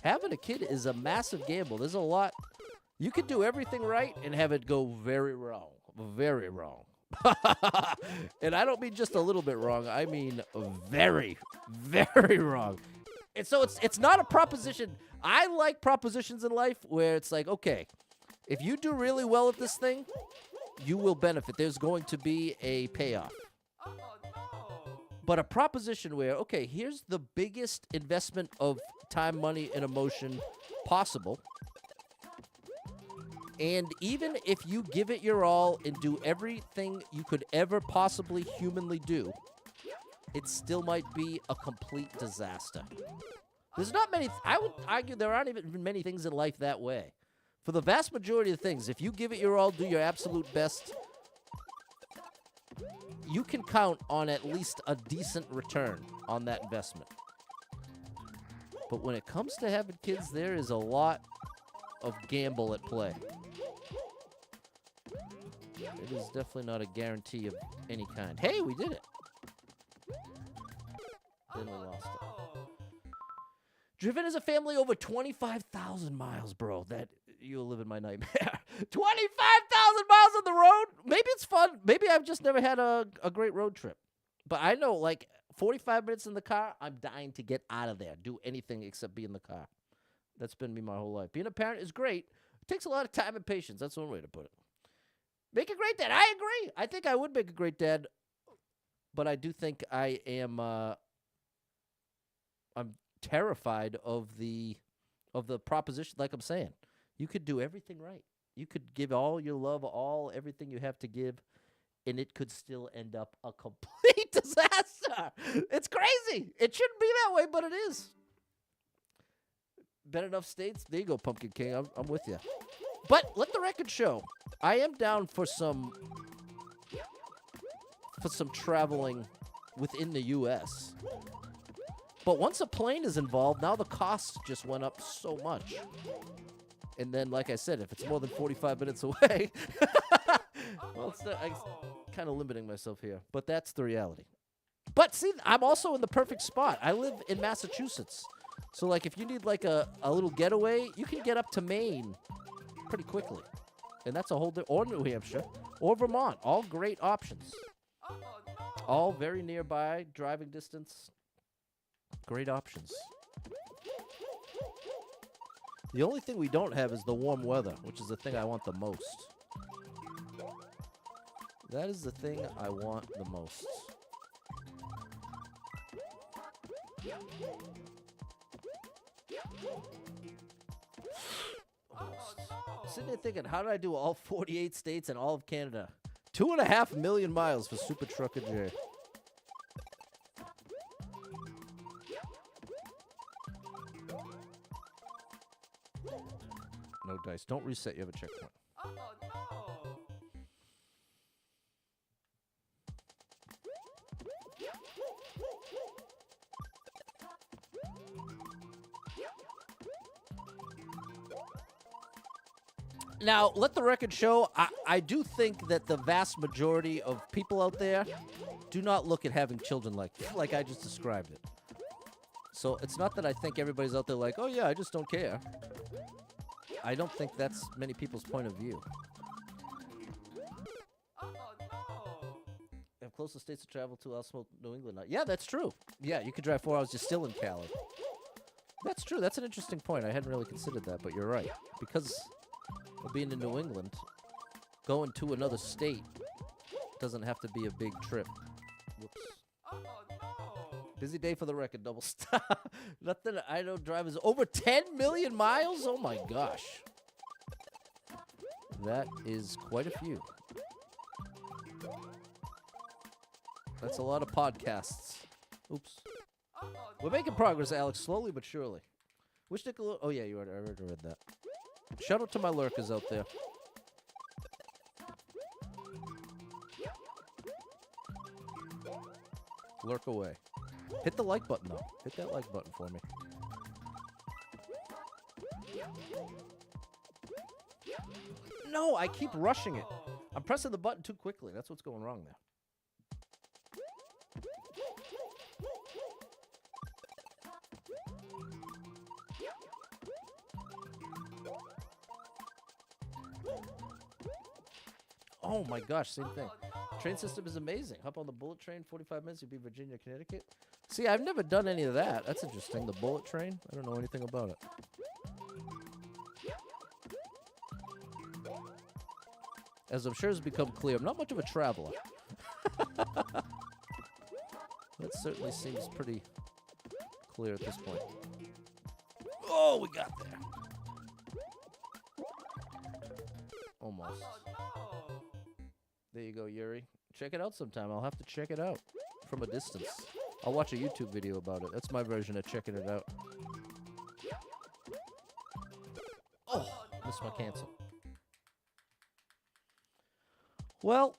Having a kid is a massive gamble. There's a lot. You could do everything right and have it go very wrong. Very wrong. And I don't mean just a little bit wrong. I mean very, very wrong. And so it's not a proposition. I like propositions in life where it's like, okay, if you do really well at this thing, you will benefit. There's going to be a payoff. But a proposition where, okay, here's the biggest investment of time, money, and emotion possible. And even if you give it your all and do everything you could ever possibly humanly do, it still might be a complete disaster. There's not many, I would argue there aren't even many things in life that way. For the vast majority of things, if you give it your all, do your absolute best, you can count on at least a decent return on that investment. But when it comes to having kids, there is a lot of gamble at play. It is definitely not a guarantee of any kind. Hey, we did it. Then we lost it. Driven as a family over 25,000 miles, bro. That you'll live in my nightmare. 25,000 miles on the road? Maybe it's fun. Maybe I've just never had a great road trip. But I know, like, 45 minutes in the car, I'm dying to get out of there. Do anything except be in the car. That's been me my whole life. Being a parent is great. It takes a lot of time and patience. That's one way to put it. Make a great dad. I agree. I think I would make a great dad. But I do think I am, I'm terrified of the proposition, like I'm saying. You could do everything right. You could give all your love, everything you have to give, and it could still end up a complete disaster. It's crazy. It shouldn't be that way, but it is. Bet enough states. There you go, Pumpkin King. I'm with you. But let the record show, I am down for some traveling within the U.S. But once a plane is involved, now the costs just went up so much. And then, like I said, if it's more than 45 minutes away, well, I'm kind of limiting myself here. But that's the reality. But see, I'm also in the perfect spot. I live in Massachusetts. So, like, if you need, like, a little getaway, you can get up to Maine pretty quickly. And that's a whole or New Hampshire, or Vermont. All great options. All very nearby, driving distance. Great options. The only thing we don't have is the warm weather, which is the thing I want the most. That is the thing I want the most. Sitting there thinking, how did I do all 48 states and all of Canada? 2.5 million miles for Super Trucker J. No dice. Don't reset. You have a checkpoint. Oh, no. Now, let the record show, I do think that the vast majority of people out there do not look at having children like I just described it. So it's not that I think everybody's out there like, oh, yeah, I just don't care. I don't think that's many people's point of view. Oh, no. Have closer states to travel to, I'll smoke New England. Yeah, that's true. Yeah, you could drive 4 hours, you're still in Cali. That's true. That's an interesting point. I hadn't really considered that, but you're right. Because of being in New England, going to another state doesn't have to be a big trip. Whoops. Oh, no. Busy day for the record, double stop. Nothing, I know drivers over 10 million miles? Oh my gosh. That is quite a few. That's a lot of podcasts. Oops. Oh, We're making progress, Alex, slowly but surely. Wish Nickel. Oh, yeah, I already read that. Shout out to my lurkers out there. Lurk away. Hit the like button, though. Hit that like button for me. No, I keep rushing it. I'm pressing the button too quickly. That's what's going wrong there. Oh my gosh, same thing. Train system is amazing. Hop on the bullet train, 45 minutes, you'll be Virginia, Connecticut. See, I've never done any of that. That's interesting. The bullet train? I don't know anything about it. As I'm sure has become clear, I'm not much of a traveler. That certainly seems pretty clear at this point. Oh, we got there. Almost. There you go, Yuri. Check it out sometime. I'll have to check it out from a distance. I'll watch a YouTube video about it. That's my version of checking it out. Oh, missed my cancel. Well,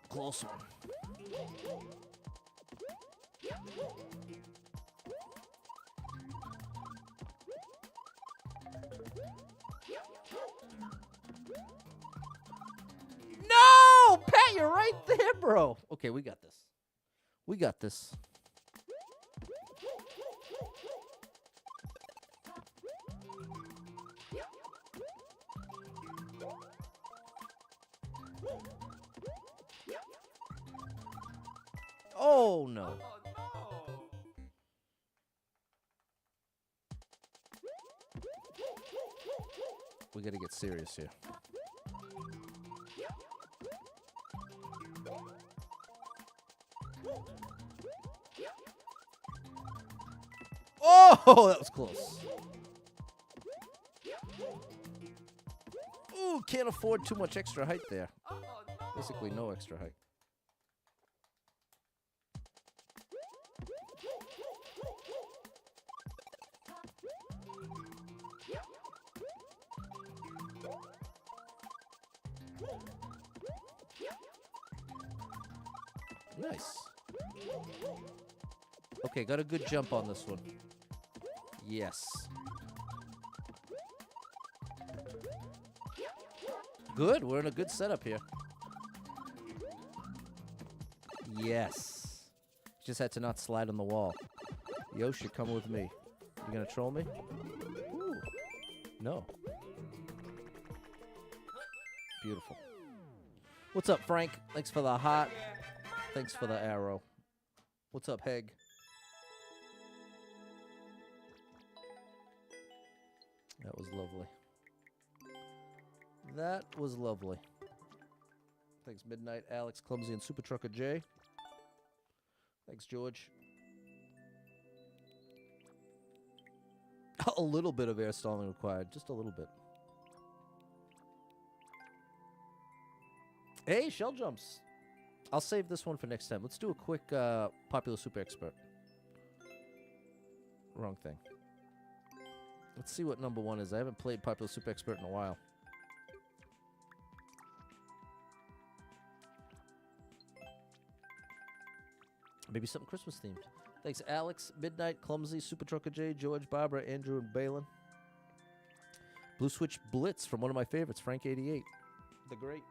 close one. No! Pat, you're right there, bro. Okay, we got this. We got this. Oh, no. We gotta get serious here. Oh, that was close. Ooh, can't afford too much extra height there. Basically no extra height. Nice. Okay, got a good jump on this one. Yes. Good, we're in a good setup here. Yes. Just had to not slide on the wall. Yoshi, come with me. You gonna troll me? Ooh. No. Beautiful. What's up, Frank? Thanks for the heart. Thanks for the arrow. What's up, Heg? That was lovely. That was lovely. Thanks, Midnight, Alex, Clumsy, and Super Trucker J. Thanks, George. A little bit of air stalling required. Just a little bit. Hey, shell jumps. I'll save this one for next time. Let's do a quick Popular Super Expert. Wrong thing. Let's see what number 1 is. I haven't played Popular Super Expert in a while. Maybe something Christmas themed. Thanks, Alex, Midnight, Clumsy, Super Trucker J, George, Barbara, Andrew, and Balin. Blue Switch Blitz from one of my favorites, Frank88. The Great.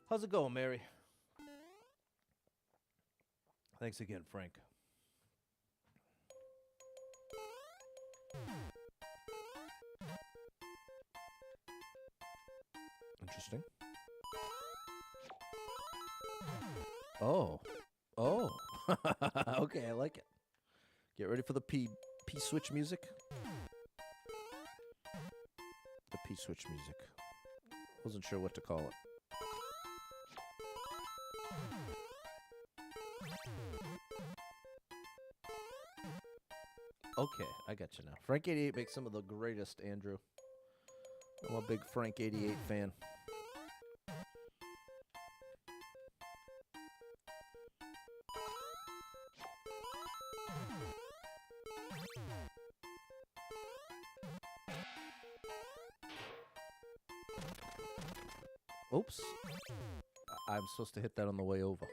How's it going, Mary? Thanks again, Frank. Interesting. Oh. Oh. Okay, I like it. Get ready for the P switch music. The P switch music. Wasn't sure what to call it. Okay, I got you now. Frank88 makes some of the greatest, Andrew. I'm a big Frank88 fan. Oops. I'm supposed to hit that on the way over.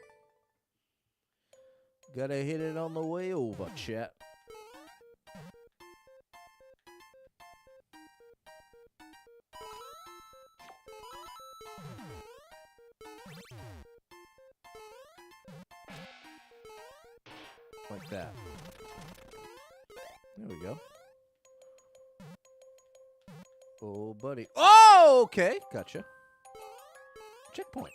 Gotta hit it on the way over, chat. Like that. There we go. Oh, buddy. Oh, okay. Gotcha. Checkpoint.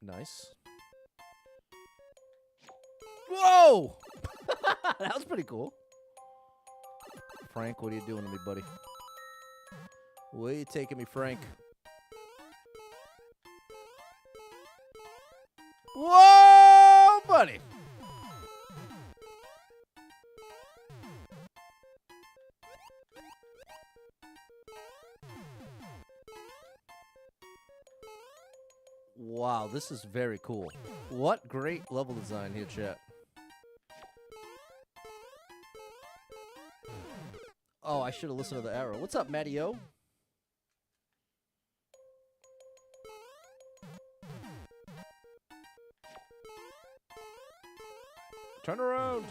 Nice. Whoa! That was pretty cool. Frank, what are you doing to me, buddy? Where you taking me, Frank? Whoa, buddy! Wow, this is very cool. What great level design here, chat. Oh, I should have listened to the arrow. What's up, Matty O? Turn around.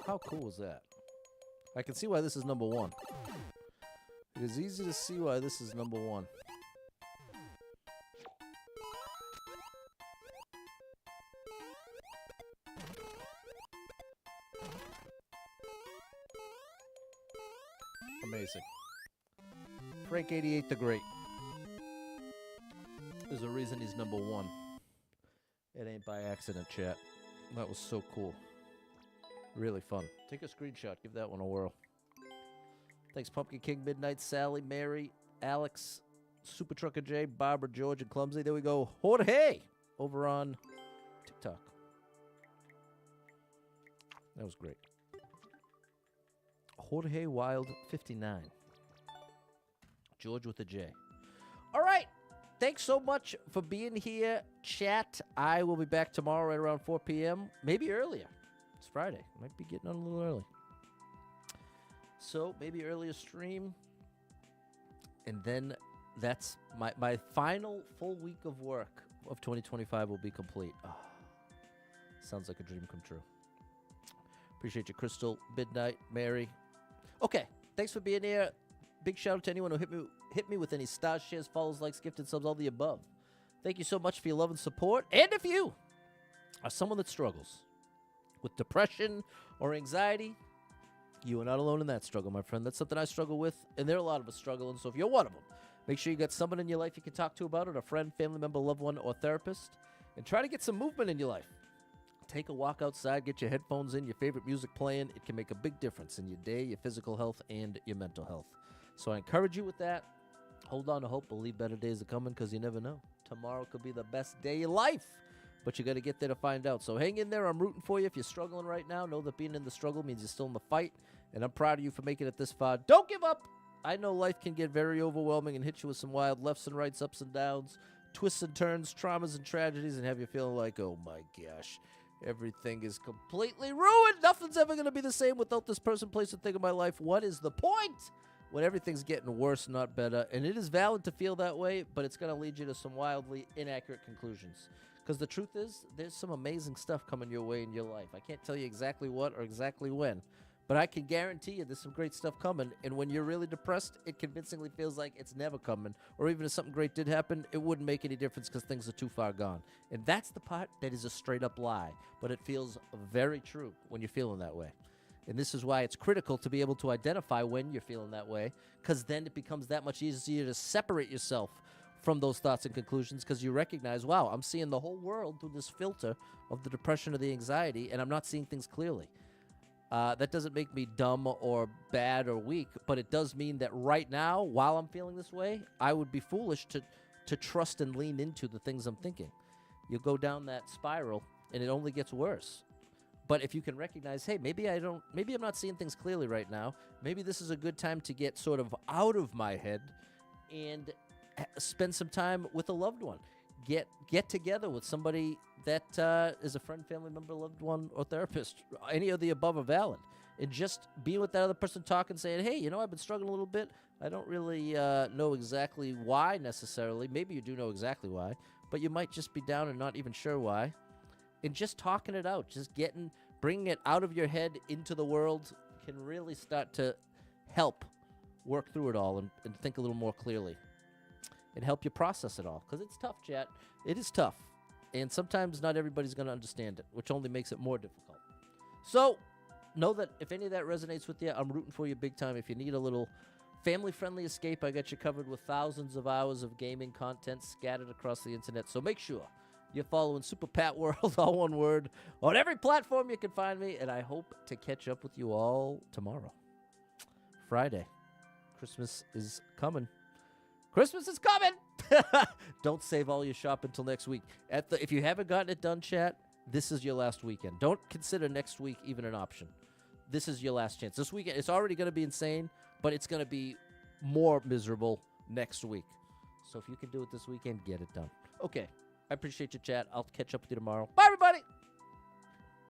How cool is that? I can see why this is number one. It is easy to see why this is number one. Amazing. Frank88 the Great. There's a reason he's number one. It ain't by accident, chat. That was so cool. Really fun. Take a screenshot. Give that one a whirl. Thanks, Pumpkin King, Midnight, Sally, Mary, Alex, Super Trucker J, Barbara, George, and Clumsy. There we go. Jorge over on TikTok. That was great. Jorge Wild 59. George with a J. All right. Thanks so much for being here, chat. I will be back tomorrow right around 4 p.m. Maybe earlier. It's Friday. Might be getting on a little early. So maybe earlier stream. And then that's my final full week of work of 2025 will be complete. Oh, sounds like a dream come true. Appreciate you, Crystal, Midnight, Mary. Okay, thanks for being here. Big shout out to anyone who hit me with any stars, shares, follows, likes, gifted subs, all the above. Thank you so much for your love and support. And if you are someone that struggles with depression or anxiety, you are not alone in that struggle, my friend. That's something I struggle with, and there are a lot of us struggling. So if you're one of them, make sure you got someone in your life you can talk to about it, a friend, family member, loved one, or therapist, and try to get some movement in your life. Take a walk outside, get your headphones in, your favorite music playing. It can make a big difference in your day, your physical health, and your mental health. So I encourage you with that. Hold on to hope. Believe better days are coming because you never know. Tomorrow could be the best day of your life, but you got to get there to find out. So hang in there. I'm rooting for you. If you're struggling right now, know that being in the struggle means you're still in the fight, and I'm proud of you for making it this far. Don't give up. I know life can get very overwhelming and hit you with some wild lefts and rights, ups and downs, twists and turns, traumas and tragedies, and have you feeling like, oh my gosh, everything is completely ruined. Nothing's ever going to be the same without this person, place, and thing in my life. What is the point? When everything's getting worse, not better. And it is valid to feel that way, but it's going to lead you to some wildly inaccurate conclusions. Because the truth is, there's some amazing stuff coming your way in your life. I can't tell you exactly what or exactly when, but I can guarantee you there's some great stuff coming. And when you're really depressed, it convincingly feels like it's never coming. Or even if something great did happen, it wouldn't make any difference because things are too far gone. And that's the part that is a straight up lie. But it feels very true when you're feeling that way. And this is why it's critical to be able to identify when you're feeling that way, because then it becomes that much easier to separate yourself from those thoughts and conclusions, because you recognize, wow, I'm seeing the whole world through this filter of the depression or the anxiety, and I'm not seeing things clearly. That doesn't make me dumb or bad or weak, but it does mean that right now, while I'm feeling this way, I would be foolish to trust and lean into the things I'm thinking. You'll go down that spiral, and it only gets worse. But if you can recognize, hey, maybe I'm not seeing things clearly right now. Maybe this is a good time to get sort of out of my head and spend some time with a loved one. Get together with somebody that is a friend, family member, loved one, or therapist. Any of the above are valid. And just being with that other person, talking, saying, hey, I've been struggling a little bit. I don't really know exactly why necessarily. Maybe you do know exactly why, but you might just be down and not even sure why. And just talking it out, bringing it out of your head into the world can really start to help work through it all and think a little more clearly and help you process it all. Because it's tough, chat. It is tough. And sometimes not everybody's going to understand it, which only makes it more difficult. So know that if any of that resonates with you, I'm rooting for you big time. If you need a little family-friendly escape, I got you covered with thousands of hours of gaming content scattered across the internet. So make sure you're following Super Pat World, all one word, on every platform you can find me, and I hope to catch up with you all tomorrow. Friday. Christmas is coming. Christmas is coming! Don't save all your shop until next week. If you haven't gotten it done, chat, this is your last weekend. Don't consider next week even an option. This is your last chance. This weekend, it's already going to be insane, but it's going to be more miserable next week. So if you can do it this weekend, get it done. Okay. I appreciate your chat. I'll catch up with you tomorrow. Bye, everybody.